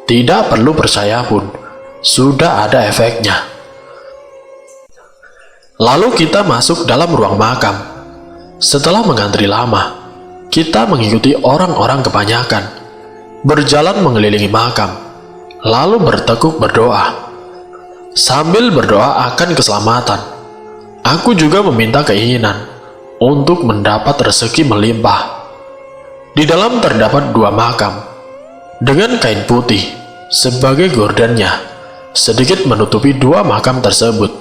Tidak perlu percaya pun, sudah ada efeknya. Lalu kita masuk dalam ruang makam. Setelah mengantri lama, kita mengikuti orang-orang kebanyakan, berjalan mengelilingi makam, lalu bertekuk berdoa. Sambil berdoa akan keselamatan, aku juga meminta keinginan untuk mendapat rezeki melimpah. Di dalam terdapat 2 makam, dengan kain putih sebagai gordennya, sedikit menutupi 2 makam tersebut.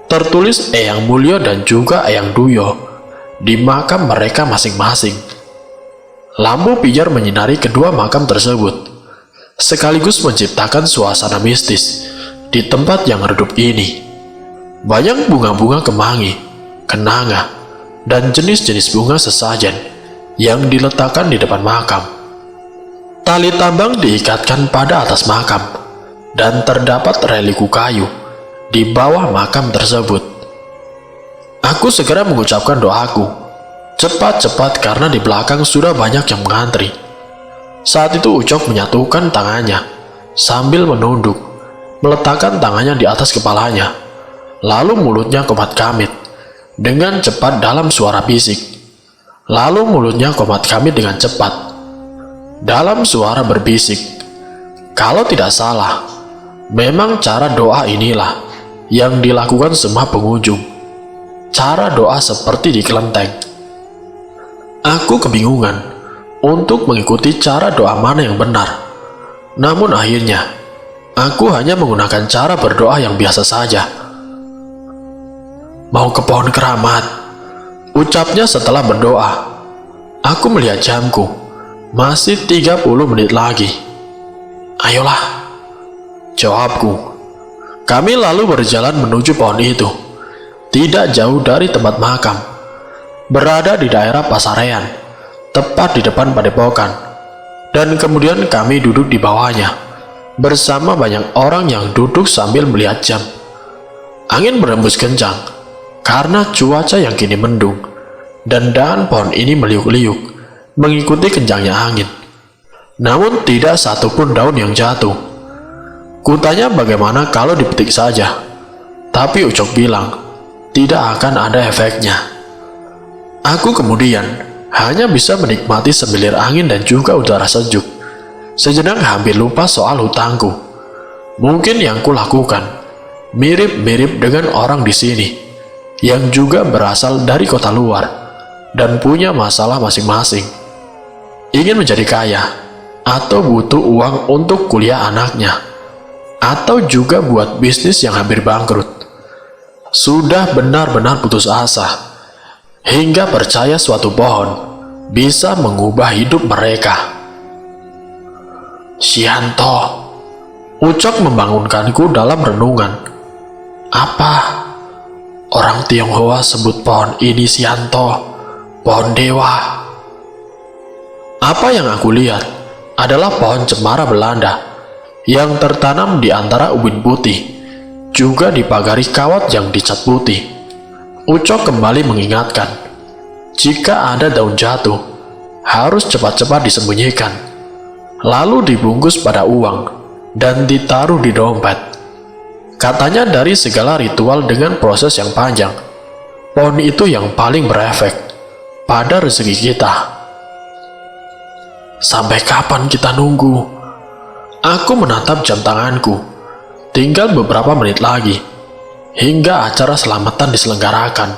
Tertulis Eyang Mulyo dan juga Eyang Duyo di makam mereka masing-masing. Lampu pijar menyinari kedua makam tersebut, sekaligus menciptakan suasana mistis di tempat yang redup ini. Banyak bunga-bunga kemangi, kenanga, dan jenis-jenis bunga sesajen yang diletakkan di depan makam. Tali tambang diikatkan pada atas makam, dan terdapat reliku kayu di bawah makam tersebut. Aku segera mengucapkan doaku, cepat-cepat karena di belakang sudah banyak yang mengantri. Saat itu Ucok menyatukan tangannya, sambil menunduk, meletakkan tangannya di atas kepalanya, lalu mulutnya komat kamit, dengan cepat dalam suara bisik. Lalu mulutnya komat kamit dengan cepat, dalam suara berbisik. Kalau tidak salah, memang cara doa inilah yang dilakukan semua pengunjung. Cara doa seperti di kelenteng. Aku kebingungan untuk mengikuti cara doa mana yang benar. Namun akhirnya, aku hanya menggunakan cara berdoa yang biasa saja. Mau ke pohon keramat, ucapnya setelah berdoa. Aku melihat jamku, masih 30 menit lagi. Ayolah, jawabku. Kami lalu berjalan menuju pohon itu, tidak jauh dari tempat makam, berada di daerah Pasarean, tepat di depan padepokan. Dan kemudian kami duduk di bawahnya, bersama banyak orang yang duduk sambil melihat jam. Angin berembus kencang, karena cuaca yang kini mendung, dan dahan pohon ini meliuk-liuk mengikuti kencangnya angin. Namun tidak satupun daun yang jatuh. Kutanya bagaimana kalau dipetik saja, tapi Ucok bilang tidak akan ada efeknya. Aku kemudian hanya bisa menikmati semilir angin dan juga udara sejuk. Sejenak hampir lupa soal hutangku. Mungkin yang kulakukan mirip-mirip dengan orang di sini, yang juga berasal dari kota luar dan punya masalah masing-masing. Ingin menjadi kaya, atau butuh uang untuk kuliah anaknya, atau juga buat bisnis yang hampir bangkrut. Sudah benar-benar putus asa, hingga percaya suatu pohon bisa mengubah hidup mereka. Sianto, Ucok membangunkanku dalam renungan. Apa? Orang Tionghoa sebut pohon ini Sianto, pohon dewa. Apa yang aku lihat adalah pohon cemara Belanda yang tertanam di antara ubin putih, juga dipagari kawat yang dicat putih. Ucok kembali mengingatkan, jika ada daun jatuh, harus cepat-cepat disembunyikan, lalu dibungkus pada uang dan ditaruh di dompet. Katanya dari segala ritual dengan proses yang panjang, pohon itu yang paling berefek pada rezeki kita. Sampai kapan kita nunggu? Aku menatap jam tanganku. Tinggal beberapa menit lagi hingga acara selamatan diselenggarakan.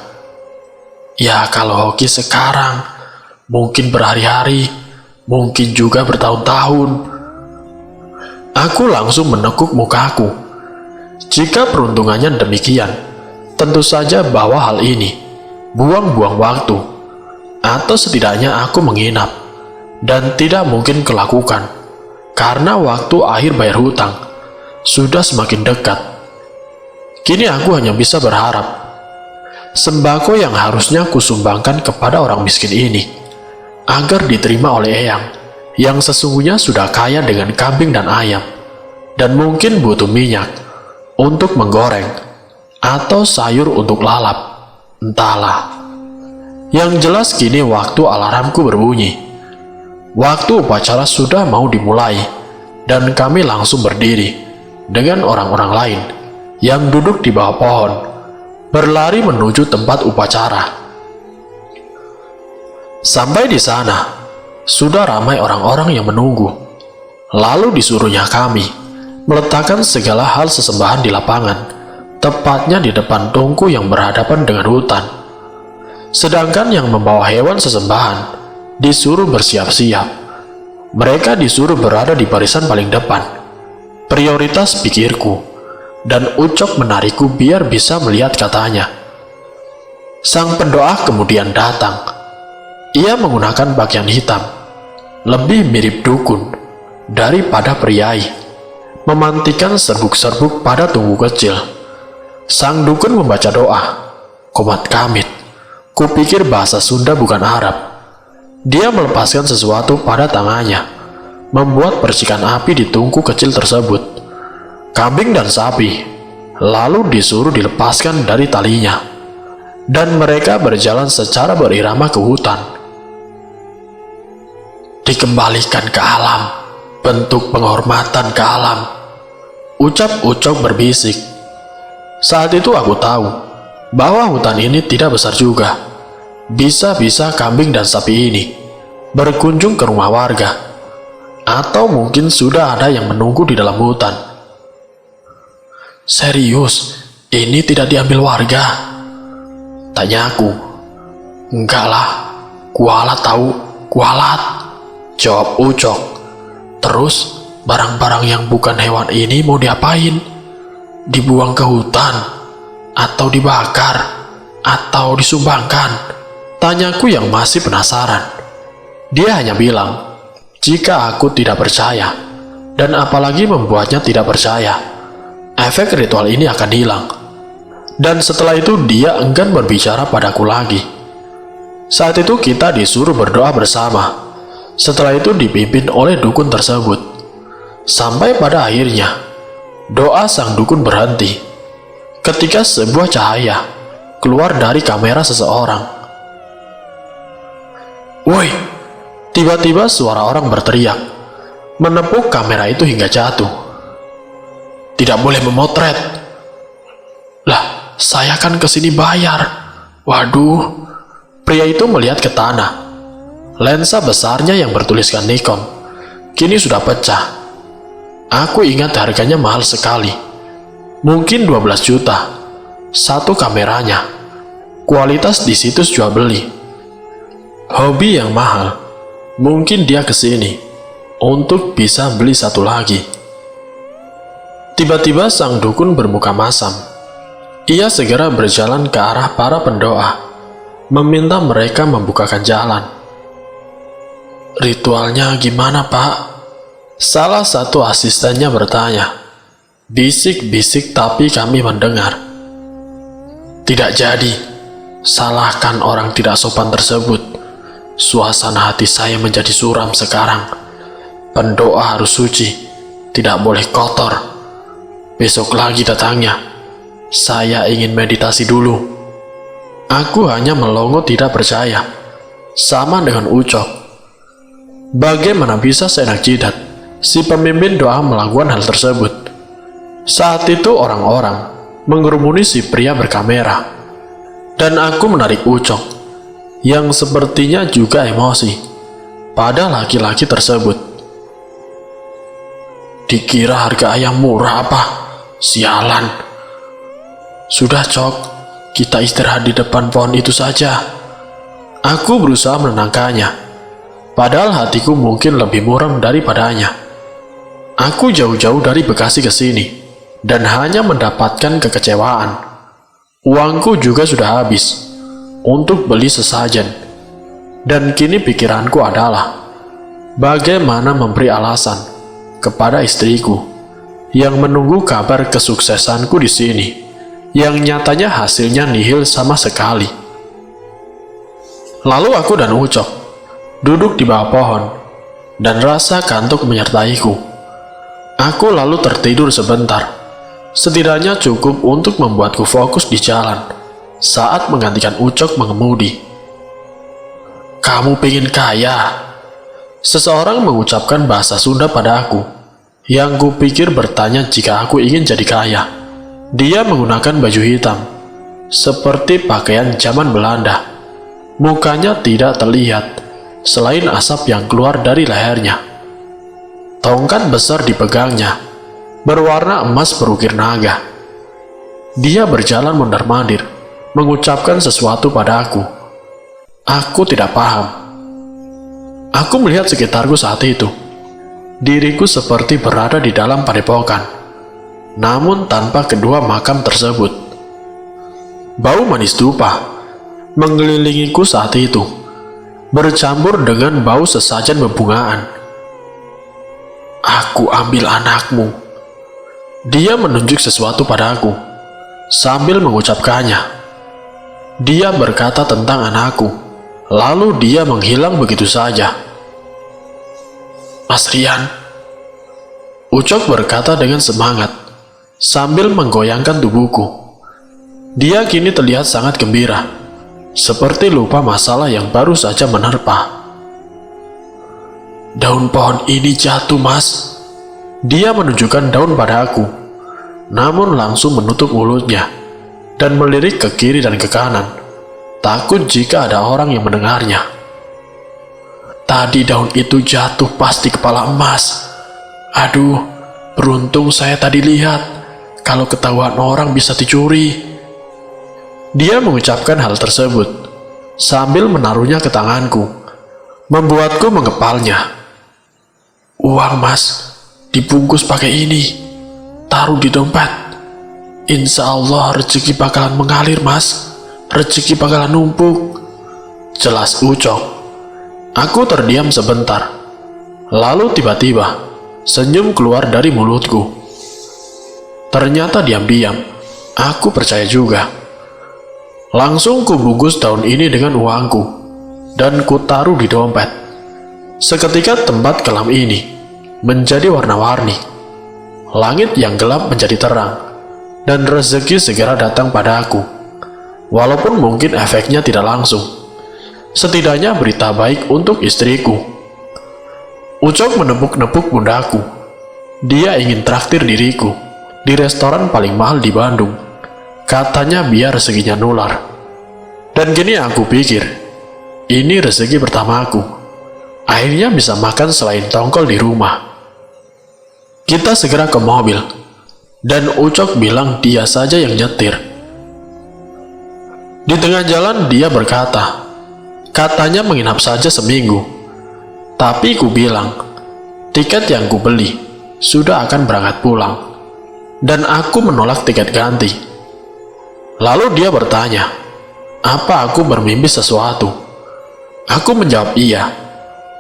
Ya kalau hoki sekarang, mungkin berhari-hari, mungkin juga bertahun-tahun. Aku langsung menekuk mukaku. Jika peruntungannya demikian, tentu saja bahwa hal ini buang-buang waktu, atau setidaknya aku menginap. Dan tidak mungkin kulakukan, karena waktu akhir bayar hutang sudah semakin dekat. Kini aku hanya bisa berharap sembako yang harusnya kusumbangkan kepada orang miskin ini agar diterima oleh Eyang yang sesungguhnya sudah kaya dengan kambing dan ayam, dan mungkin butuh minyak untuk menggoreng atau sayur untuk lalap, entahlah. Yang jelas kini waktu alarmku berbunyi. Waktu upacara sudah mau dimulai, dan kami langsung berdiri dengan orang-orang lain yang duduk di bawah pohon, berlari menuju tempat upacara. Sampai di sana, sudah ramai orang-orang yang menunggu. Lalu disuruhnya kami meletakkan segala hal sesembahan di lapangan, tepatnya di depan tungku yang berhadapan dengan hutan. Sedangkan yang membawa hewan sesembahan disuruh bersiap-siap. Mereka disuruh berada di barisan paling depan. Prioritas pikirku, dan Ucok menarikku biar bisa melihat katanya. Sang pendoa kemudian datang. Ia menggunakan pakaian hitam, lebih mirip dukun daripada priai, memantikan serbuk-serbuk pada tunggu kecil. Sang dukun membaca doa, komat kamit. Kupikir bahasa Sunda bukan Arab. Dia melepaskan sesuatu pada tangannya, membuat percikan api di tungku kecil tersebut. Kambing dan sapi lalu disuruh dilepaskan dari talinya, dan mereka berjalan secara berirama ke hutan. Dikembalikan ke alam, bentuk penghormatan ke alam, ucap Ucok berbisik. Saat itu aku tahu bahwa hutan ini tidak besar juga. Bisa-bisa kambing dan sapi ini berkunjung ke rumah warga, atau mungkin sudah ada yang menunggu di dalam hutan. Serius, ini tidak diambil warga? Tanyaku. Enggak lah, kualat tahu, kualat, jawab Ucok. Terus, barang-barang yang bukan hewan ini mau diapain? Dibuang ke hutan? Atau dibakar? Atau disumbangkan? Tanyaku yang masih penasaran. Dia hanya bilang, jika aku tidak percaya, dan apalagi membuatnya tidak percaya, efek ritual ini akan hilang. Dan setelah itu dia enggan berbicara padaku lagi. Saat itu kita disuruh berdoa bersama. Setelah itu dipimpin oleh dukun tersebut. Sampai pada akhirnya, doa sang dukun berhenti ketika sebuah cahaya keluar dari kamera seseorang. Woi, tiba-tiba suara orang berteriak, menepuk kamera itu hingga jatuh. Tidak boleh memotret. Lah, saya kan kesini bayar. Waduh, pria itu melihat ke tanah. Lensa besarnya yang bertuliskan Nikon kini sudah pecah. Aku ingat harganya mahal sekali. Mungkin 12 juta. Satu kameranya. Kualitas di situs jual beli. Hobi yang mahal. Mungkin dia kesini untuk bisa beli satu lagi. Tiba-tiba sang dukun bermuka masam. Ia segera berjalan ke arah para pendoa, meminta mereka membukakan jalan. Ritualnya gimana, Pak? Salah satu asistennya bertanya. Bisik-bisik tapi kami mendengar. Tidak jadi. Salahkan orang tidak sopan tersebut. Suasana hati saya menjadi suram sekarang. Pendoa harus suci, tidak boleh kotor. Besok lagi datangnya. Saya ingin meditasi dulu. Aku hanya melongo tidak percaya. Sama dengan Ucok. Bagaimana bisa seenak jidat si pemimpin doa melakukan hal tersebut? Saat itu orang-orang mengerumuni si pria berkamera. Dan aku menarik Ucok yang sepertinya juga emosi pada laki-laki tersebut. Dikira harga ayam murah apa? Sialan. Sudah, Cok, kita istirahat di depan pohon itu saja. Aku berusaha menenangkannya. Padahal hatiku mungkin lebih muram daripadanya. Aku jauh-jauh dari Bekasi ke sini dan hanya mendapatkan kekecewaan. Uangku juga sudah habis untuk beli sesajen. Dan kini pikiranku adalah bagaimana memberi alasan kepada istriku yang menunggu kabar kesuksesanku di sini, yang nyatanya hasilnya nihil sama sekali. Lalu aku dan Ucok duduk di bawah pohon, dan rasa kantuk menyertaiku. Aku lalu tertidur sebentar. Setidaknya cukup untuk membuatku fokus di jalan saat menggantikan Ucok mengemudi. Kamu pengen kaya? Seseorang mengucapkan bahasa Sunda pada aku, yang kupikir bertanya jika aku ingin jadi kaya. Dia menggunakan baju hitam, seperti pakaian zaman Belanda. Mukanya tidak terlihat, selain asap yang keluar dari lehernya. Tongkat besar dipegangnya, berwarna emas berukir naga. Dia berjalan mondar-mandir, mengucapkan sesuatu pada aku. Aku tidak paham. Aku melihat sekitarku saat itu. Diriku seperti berada di dalam padepokan, namun tanpa kedua makam tersebut. Bau manis dupa mengelilingiku saat itu. bercampur dengan bau sesajen bebungaan. "Aku ambil anakmu." Dia menunjuk sesuatu padaku sambil mengucapkannya. Dia berkata tentang anakku, lalu dia menghilang begitu saja. "Mas Rian," Ucok berkata dengan semangat sambil menggoyangkan tubuhku. Dia kini terlihat sangat gembira, seperti lupa masalah yang baru saja menerpa. "Daun pohon ini jatuh, Mas." Dia menunjukkan daun pada aku, namun langsung menutup mulutnya dan melirik ke kiri dan ke kanan, takut jika ada orang yang mendengarnya. "Tadi daun itu jatuh pas di kepala Mas. Aduh, beruntung saya tadi lihat. Kalau ketahuan orang bisa dicuri." Dia mengucapkan hal tersebut sambil menaruhnya ke tanganku, membuatku mengepalnya. "Uang, Mas, dibungkus pakai ini. Taruh di dompet. Insya Allah rezeki bakalan mengalir, Mas. Rezeki bakalan numpuk," jelas Ucok. Aku terdiam sebentar. Lalu tiba-tiba senyum keluar dari mulutku. Ternyata diam-diam aku percaya juga. Langsung kubungkus daun ini dengan uangku dan kutaruh di dompet. Seketika tempat kelam ini menjadi warna-warni. Langit yang gelap menjadi terang dan rezeki segera datang pada aku. Walaupun mungkin efeknya tidak langsung, setidaknya berita baik untuk istriku. Ucok menepuk-nepuk pundaku. Dia ingin traktir diriku di restoran paling mahal di Bandung. Katanya biar rezekinya nular. Dan kini aku pikir, ini rezeki pertamaku. Akhirnya bisa makan selain tongkol di rumah. Kita segera ke mobil, dan Ucok bilang dia saja yang nyetir. Di tengah jalan dia berkata, katanya menginap saja seminggu. Tapi ku bilang, tiket yang ku beli sudah akan berangkat pulang, dan aku menolak tiket ganti. Lalu dia bertanya, apa aku bermimpi sesuatu? Aku menjawab iya,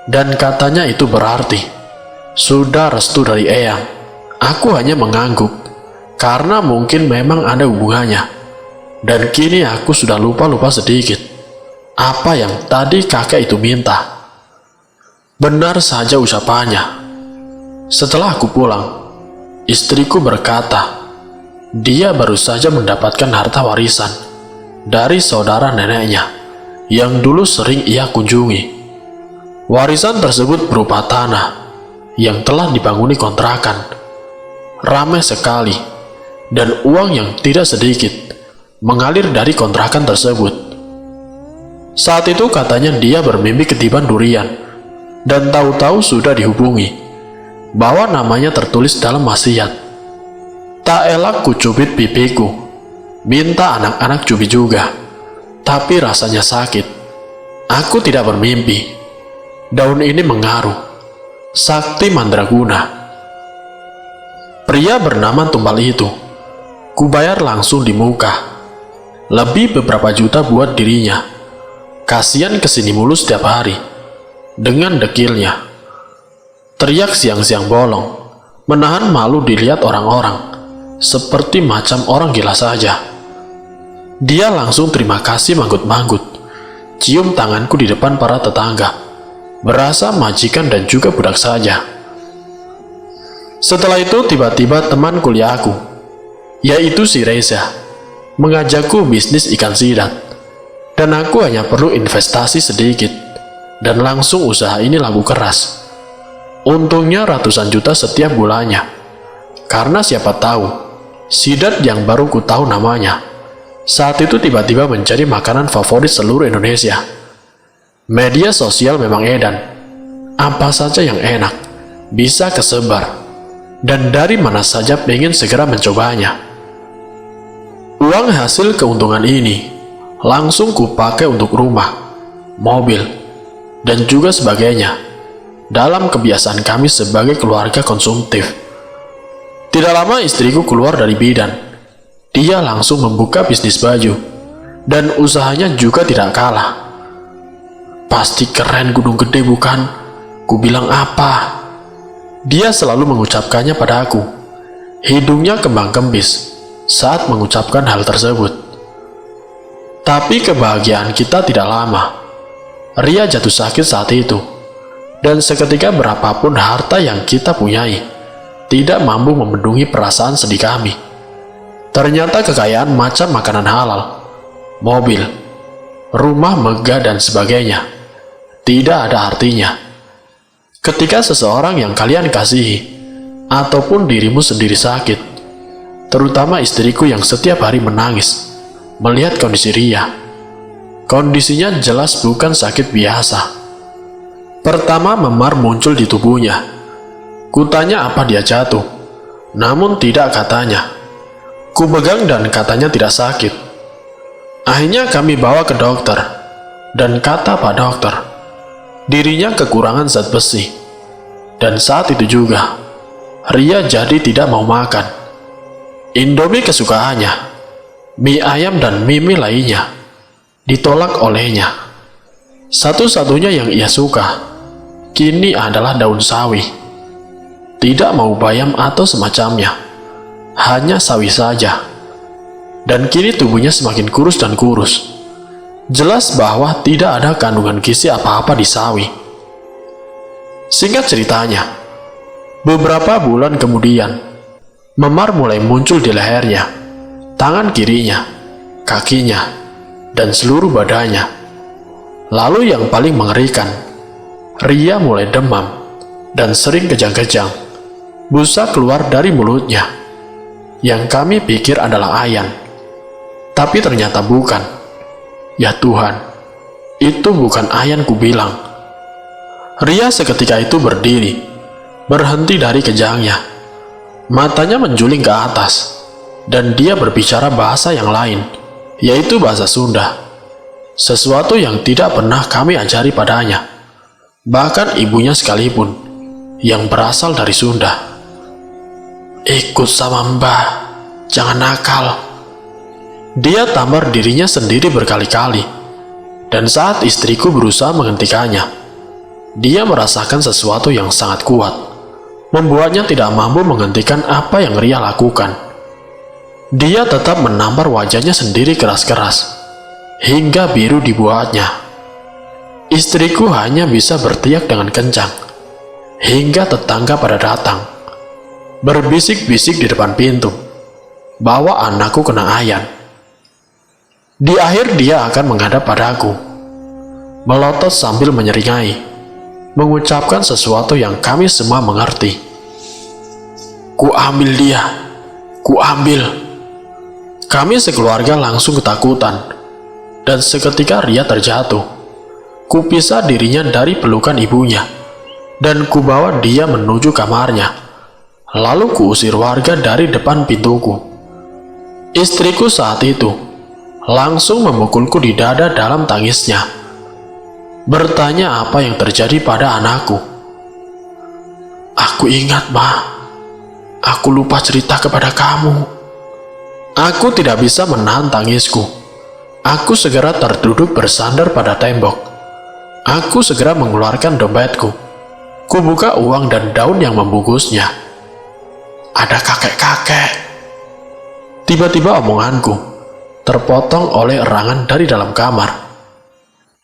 dan katanya itu berarti sudah restu dari Eyang. Aku hanya mengangguk, karena mungkin memang ada hubungannya. Dan kini aku sudah lupa-lupa sedikit apa yang tadi kakek itu minta. Benar saja ucapannya. Setelah aku pulang, istriku berkata, dia baru saja mendapatkan harta warisan dari saudara neneknya yang dulu sering ia kunjungi. Warisan tersebut berupa tanah yang telah dibanguni kontrakan, ramai sekali, dan uang yang tidak sedikit mengalir dari kontrakan tersebut. Saat itu katanya dia bermimpi ketiban durian, dan tahu-tahu sudah dihubungi bahwa namanya tertulis dalam wasiat. Tak elak ku cubit pipiku, minta anak-anak cubit juga, tapi rasanya sakit. Aku tidak bermimpi. Daun ini mengaruh. Sakti Mandraguna. Pria bernama Tumbal itu, ku bayar langsung di muka. Lebih beberapa juta buat dirinya. Kasian kesini mulu setiap hari, dengan dekilnya. Teriak siang-siang bolong, menahan malu dilihat orang-orang. Seperti macam orang gila saja. Dia langsung terima kasih manggut-manggut, cium tanganku di depan para tetangga, berasa majikan dan juga budak saja. Setelah itu tiba-tiba teman kuliahku, yaitu si Reza, mengajakku bisnis ikan sidat, dan aku hanya perlu investasi sedikit, dan langsung usaha ini laku keras. Untungnya ratusan juta setiap bulannya, karena siapa tahu sidat yang baru ku tahu namanya saat itu tiba-tiba menjadi makanan favorit seluruh Indonesia. Media sosial memang edan, apa saja yang enak bisa kesebar, dan dari mana saja pengen segera mencobanya. Uang hasil keuntungan ini langsung ku pakai untuk rumah, mobil, dan juga sebagainya dalam kebiasaan kami sebagai keluarga konsumtif. Tidak lama istriku keluar dari bidan. Dia langsung membuka bisnis baju, dan usahanya juga tidak kalah. Pasti keren gunung gede bukan? Ku bilang apa? Dia selalu mengucapkannya pada aku. Hidungnya kembang-kembis saat mengucapkan hal tersebut. Tapi kebahagiaan kita tidak lama. Ria jatuh sakit saat itu. Dan seketika berapapun harta yang kita punyai, tidak mampu membendungi perasaan sedih kami. Ternyata kekayaan macam makanan halal, mobil, rumah megah dan sebagainya tidak ada artinya ketika seseorang yang kalian kasihi ataupun dirimu sendiri sakit, terutama istriku yang setiap hari menangis melihat kondisi Ria. Kondisinya jelas bukan sakit biasa. Pertama, memar muncul di tubuhnya. Kutanya apa dia jatuh, namun tidak katanya. Ku pegang dan katanya tidak sakit. Akhirnya kami bawa ke dokter, dan kata Pak Dokter, dirinya kekurangan zat besi. Dan saat itu juga, Ria jadi tidak mau makan. Indomie kesukaannya, mie ayam dan mie lainnya, ditolak olehnya. Satu-satunya yang ia suka, kini adalah daun sawi. Tidak mau bayam atau semacamnya, hanya sawi saja. Dan kini tubuhnya semakin kurus dan kurus. Jelas bahwa tidak ada kandungan gizi apa-apa di sawi. Singkat ceritanya, beberapa bulan kemudian, memar mulai muncul di lehernya, tangan kirinya, kakinya, dan seluruh badannya. Lalu yang paling mengerikan, Ria mulai demam dan sering kejang-kejang. Busa keluar dari mulutnya, yang kami pikir adalah ayan. Tapi ternyata bukan. Ya Tuhan, itu bukan ayan ku bilang. Ria seketika itu berdiri, berhenti dari kejangnya. Matanya menjuling ke atas, dan dia berbicara bahasa yang lain, yaitu bahasa Sunda. Sesuatu yang tidak pernah kami ajari padanya. Bahkan ibunya sekalipun, yang berasal dari Sunda. Ikut sama Mbah, jangan nakal. Dia tampar dirinya sendiri berkali-kali, dan saat istriku berusaha menghentikannya, dia merasakan sesuatu yang sangat kuat, membuatnya tidak mampu menghentikan apa yang Ria lakukan. Dia tetap menampar wajahnya sendiri keras-keras, hingga biru dibuatnya. Istriku hanya bisa berteriak dengan kencang, hingga tetangga pada datang, berbisik-bisik di depan pintu, bahwa anakku kena ayan. Di akhir dia akan menghadap padaku, melotot sambil menyeringai, mengucapkan sesuatu yang kami semua mengerti. Ku ambil dia, ku ambil. Kami sekeluarga langsung ketakutan, dan seketika Ria terjatuh. Ku pisah dirinya dari pelukan ibunya, dan ku bawa dia menuju kamarnya. Lalu ku usir warga dari depan pintuku. Istriku saat itu langsung memukulku di dada dalam tangisnya, bertanya apa yang terjadi pada anakku. Aku ingat, Ma. Aku lupa cerita kepada kamu. Aku tidak bisa menahan tangisku. Aku segera terduduk bersandar pada tembok. Aku segera mengeluarkan dompetku. Ku buka uang dan daun yang membungkusnya. Ada kakek-kakek. Tiba-tiba omonganku terpotong oleh erangan dari dalam kamar.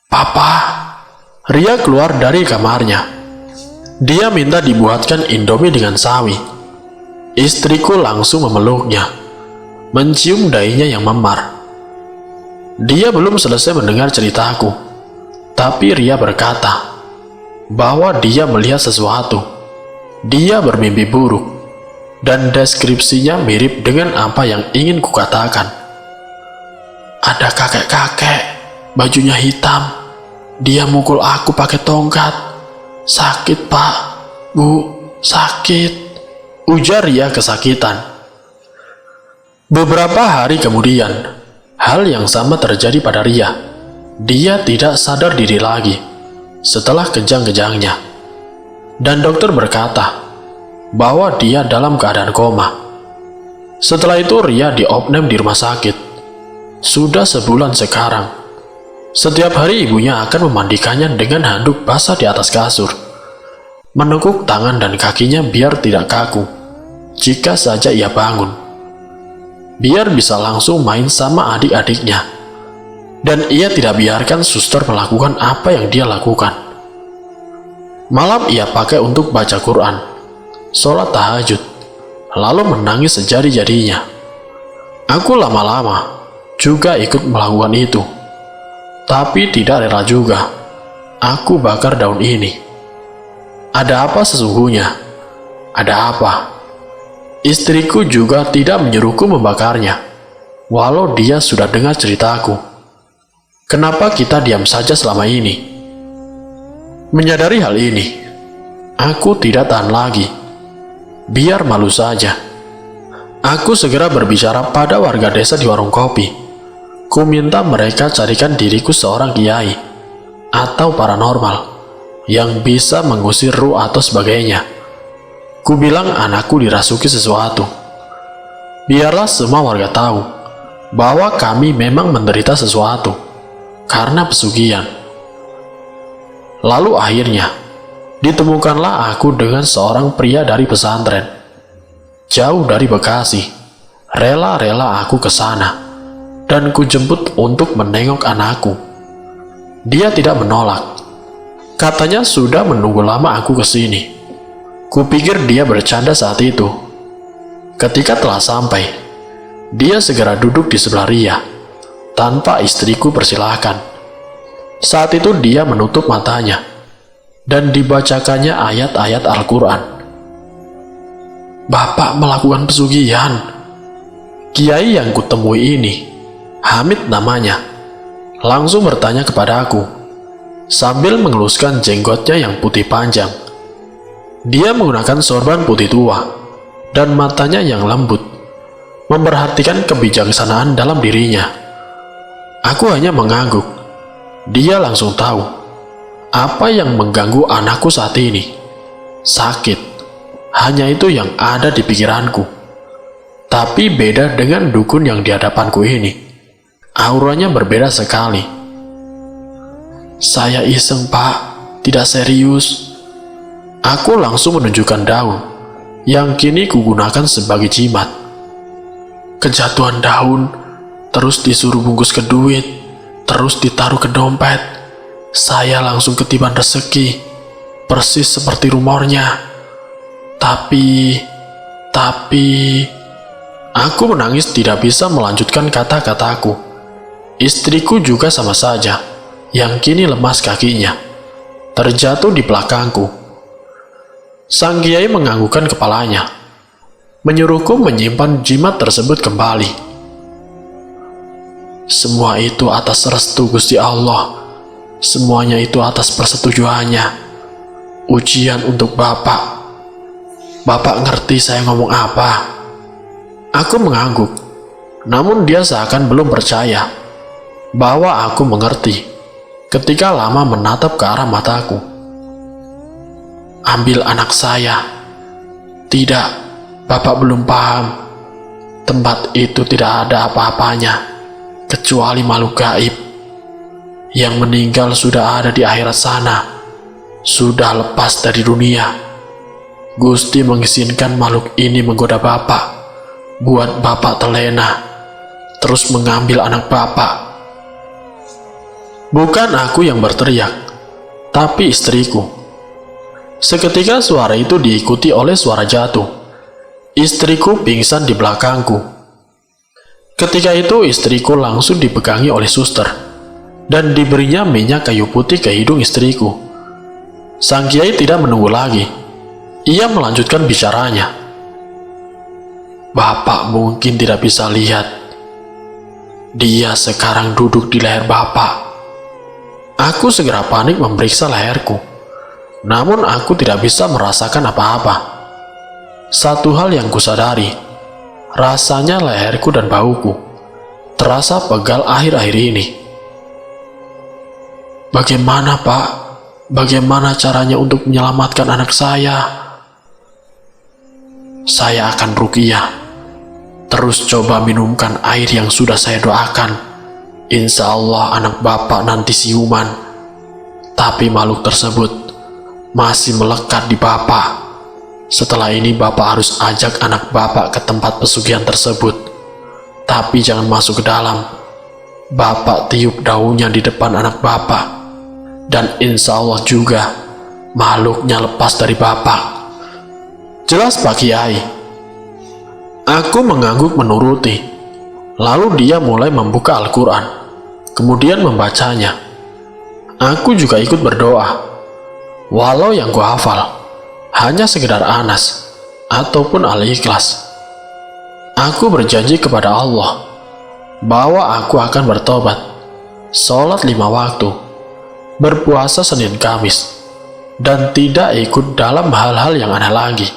Papa. Ria keluar dari kamarnya. Dia minta dibuatkan Indomie dengan sawi. Istriku langsung memeluknya, mencium dahinya yang memar. Dia belum selesai mendengar ceritaku, tapi Ria berkata bahwa dia melihat sesuatu. Dia bermimpi buruk, dan deskripsinya mirip dengan apa yang ingin kukatakan. Ada kakek-kakek, bajunya hitam. Dia mukul aku pakai tongkat. Sakit, Pak, Bu, sakit, ujar Ria kesakitan. Beberapa hari kemudian, hal yang sama terjadi pada Ria. Dia tidak sadar diri lagi setelah kejang-kejangnya. Dan dokter berkata bahwa dia dalam keadaan koma. Setelah itu Ria diopnam di rumah sakit. Sudah sebulan sekarang. Setiap hari ibunya akan memandikannya dengan handuk basah di atas kasur, menekuk tangan dan kakinya biar tidak kaku jika saja ia bangun, biar bisa langsung main sama adik-adiknya. Dan ia tidak biarkan suster melakukan apa yang dia lakukan. Malam ia pakai untuk baca Quran, sholat tahajud, lalu menangis sejadi-jadinya. Aku lama-lama juga ikut melakukan itu, tapi tidak rela juga. Aku bakar daun ini. Ada apa sesungguhnya? Ada apa? Istriku juga tidak menyuruhku membakarnya, walau dia sudah dengar ceritaku. Kenapa kita diam saja selama ini? Menyadari hal ini, aku tidak tahan lagi. Biar malu saja. Aku segera berbicara pada warga desa di warung kopi. Ku minta mereka carikan diriku seorang kiai atau paranormal yang bisa mengusir ruh atau sebagainya. Ku bilang anakku dirasuki sesuatu. Biarlah semua warga tahu bahwa kami memang menderita sesuatu karena pesugihan. Lalu akhirnya ditemukanlah aku dengan seorang pria dari pesantren, jauh dari Bekasi. Rela-rela aku ke sana dan ku jemput untuk menengok anakku. Dia tidak menolak. Katanya sudah menunggu lama aku ke sini. Kupikir dia bercanda saat itu. Ketika telah sampai, dia segera duduk di sebelah Ria tanpa istriku persilahkan. Saat itu dia menutup matanya dan dibacakannya ayat-ayat Al-Quran. Bapak melakukan pesugihan. Kiai yang kutemui ini, Hamid namanya, langsung bertanya kepada aku sambil mengeluskan jenggotnya yang putih panjang. Dia menggunakan sorban putih tua dan matanya yang lembut, memperhatikan kebijaksanaan dalam dirinya. Aku hanya mengangguk. Dia langsung tahu apa yang mengganggu anakku saat ini. Sakit, hanya itu yang ada di pikiranku. Tapi beda dengan dukun yang di hadapanku ini. Auranya berbeda sekali. Saya iseng, Pak, tidak serius. Aku langsung menunjukkan daun yang kini kugunakan sebagai jimat. Kejatuhan daun, terus disuruh bungkus ke duit, terus ditaruh ke dompet. Saya langsung ketiban rezeki, persis seperti rumornya. Tapi... Aku menangis tidak bisa melanjutkan kata-kataku. Istriku juga sama saja, yang kini lemas kakinya, terjatuh di belakangku. Sang kiai menganggukkan kepalanya, menyuruhku menyimpan jimat tersebut kembali. Semua itu atas restu Gusti Allah. Semuanya itu atas persetujuannya. Ujian untuk Bapak. Bapak ngerti saya ngomong apa? Aku mengangguk, namun dia seakan belum percaya bahwa aku mengerti ketika lama menatap ke arah mataku. Ambil anak saya. Tidak, Bapak belum paham. Tempat itu tidak ada apa-apanya kecuali makhluk gaib. Yang meninggal sudah ada di akhirat sana, sudah lepas dari dunia. Gusti mengizinkan makhluk ini menggoda Bapak, buat Bapak terlena, terus mengambil anak Bapak. Bukan aku yang berteriak, tapi istriku. Seketika suara itu diikuti oleh suara jatuh. Istriku pingsan di belakangku. Ketika itu istriku langsung dipegangi oleh suster dan diberinya minyak kayu putih ke hidung istriku. Sang kiai tidak menunggu lagi. Ia melanjutkan bicaranya. Bapak mungkin tidak bisa lihat. Dia sekarang duduk di leher Bapak. Aku segera panik memeriksa leherku. Namun aku tidak bisa merasakan apa-apa. Satu hal yang kusadari, rasanya leherku dan bauku terasa pegal akhir-akhir ini. Bagaimana, Pak? Bagaimana caranya untuk menyelamatkan anak saya? Saya akan ruqyah. Terus coba minumkan air yang sudah saya doakan. Insya Allah anak bapak nanti siuman, tapi makhluk tersebut masih melekat di bapak. Setelah ini bapak harus ajak anak bapak ke tempat pesugihan tersebut, tapi jangan masuk ke dalam. Bapak tiup daunnya di depan anak bapak, dan insya Allah juga makhluknya lepas dari bapak. Jelas Pak Kiai. Aku mengangguk menuruti. Lalu dia mulai membuka Al-Quran, kemudian membacanya. Aku juga ikut berdoa. Walau yang ku hafal hanya sekedar Anas ataupun Al-Ikhlas. Aku berjanji kepada Allah bahwa aku akan bertobat, sholat 5 waktu, berpuasa Senin Kamis, dan tidak ikut dalam hal-hal yang aneh lagi.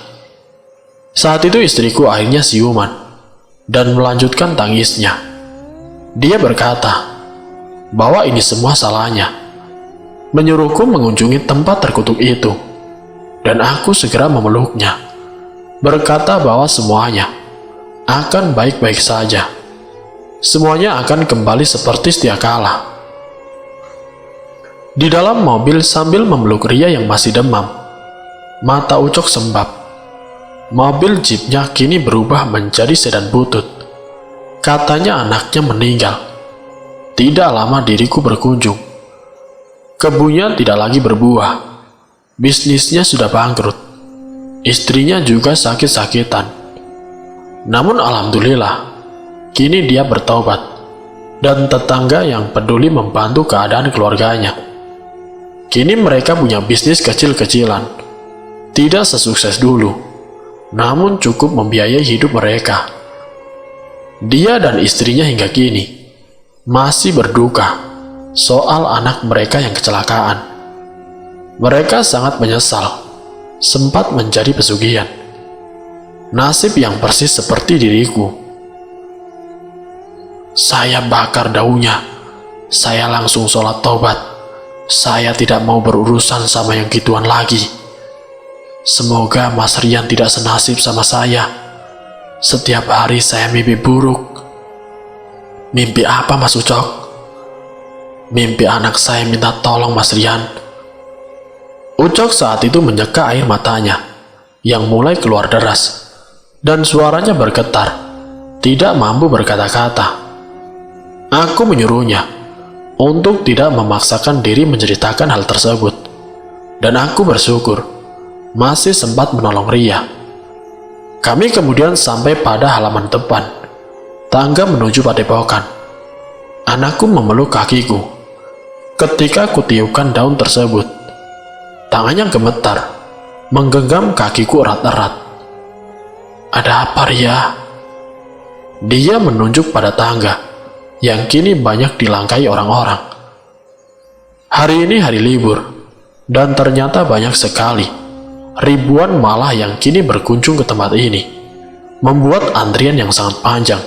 Saat itu istriku akhirnya siuman dan melanjutkan tangisnya. Dia berkata bahwa ini semua salahnya, menyuruhku mengunjungi tempat terkutuk itu, dan aku segera memeluknya, berkata bahwa semuanya akan baik-baik saja. Semuanya akan kembali seperti sedia kala. Di dalam mobil sambil memeluk Ria yang masih demam, mata Ucok sembab. Mobil jeepnya kini berubah menjadi sedan butut. Katanya anaknya meninggal. Tidak lama diriku berkunjung. Kebunnya tidak lagi berbuah. Bisnisnya sudah bangkrut. Istrinya juga sakit-sakitan. Namun alhamdulillah, kini dia bertobat, dan tetangga yang peduli membantu keadaan keluarganya. Kini mereka punya bisnis kecil-kecilan. Tidak sesukses dulu, namun cukup membiayai hidup mereka. Dia dan istrinya hingga kini masih berduka soal anak mereka yang kecelakaan. Mereka sangat menyesal sempat menjadi pesugihan. Nasib yang persis seperti diriku. Saya bakar daunnya. Saya langsung sholat tobat. Saya tidak mau berurusan sama yang gituan lagi. Semoga Mas Rian tidak senasib sama saya. Setiap hari saya mimpi buruk. Mimpi apa Mas Ucok? Mimpi anak saya minta tolong Mas Rian. Ucok saat itu menyeka air matanya yang mulai keluar deras, dan suaranya bergetar, tidak mampu berkata-kata. Aku menyuruhnya untuk tidak memaksakan diri menceritakan hal tersebut, dan aku bersyukur masih sempat menolong Ria. Kami kemudian sampai pada halaman depan, tangga menuju padepokan. Anakku memeluk kakiku. Ketika kutiupkan daun tersebut, tangannya gemetar, menggenggam kakiku erat-erat. Ada apa, Ria? Dia menunjuk pada tangga yang kini banyak dilangkai orang-orang. Hari ini hari libur, dan ternyata banyak sekali ribuan malah yang kini berkunjung ke tempat ini, membuat antrian yang sangat panjang.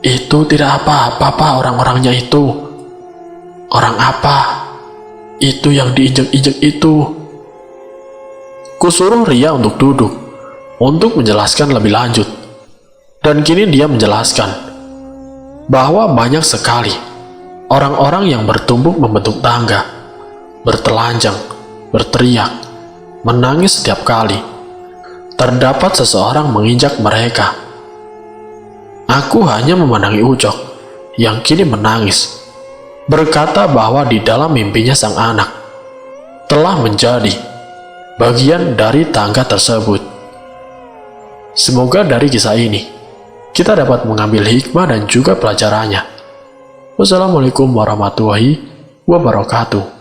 Itu tidak apa-apa, Pak, orang-orangnya itu. Orang apa? Itu yang diinjek-injek itu. Kusuruh Ria untuk duduk, untuk menjelaskan lebih lanjut. Dan kini dia menjelaskan bahwa banyak sekali orang-orang yang bertumpuk membentuk tangga, bertelanjang, berteriak, menangis setiap kali terdapat seseorang menginjak mereka. Aku hanya memandangi Ucok yang kini menangis, berkata bahwa di dalam mimpinya sang anak telah menjadi bagian dari tangga tersebut. Semoga dari kisah ini kita dapat mengambil hikmah dan juga pelajarannya. Wassalamualaikum warahmatullahi wabarakatuh.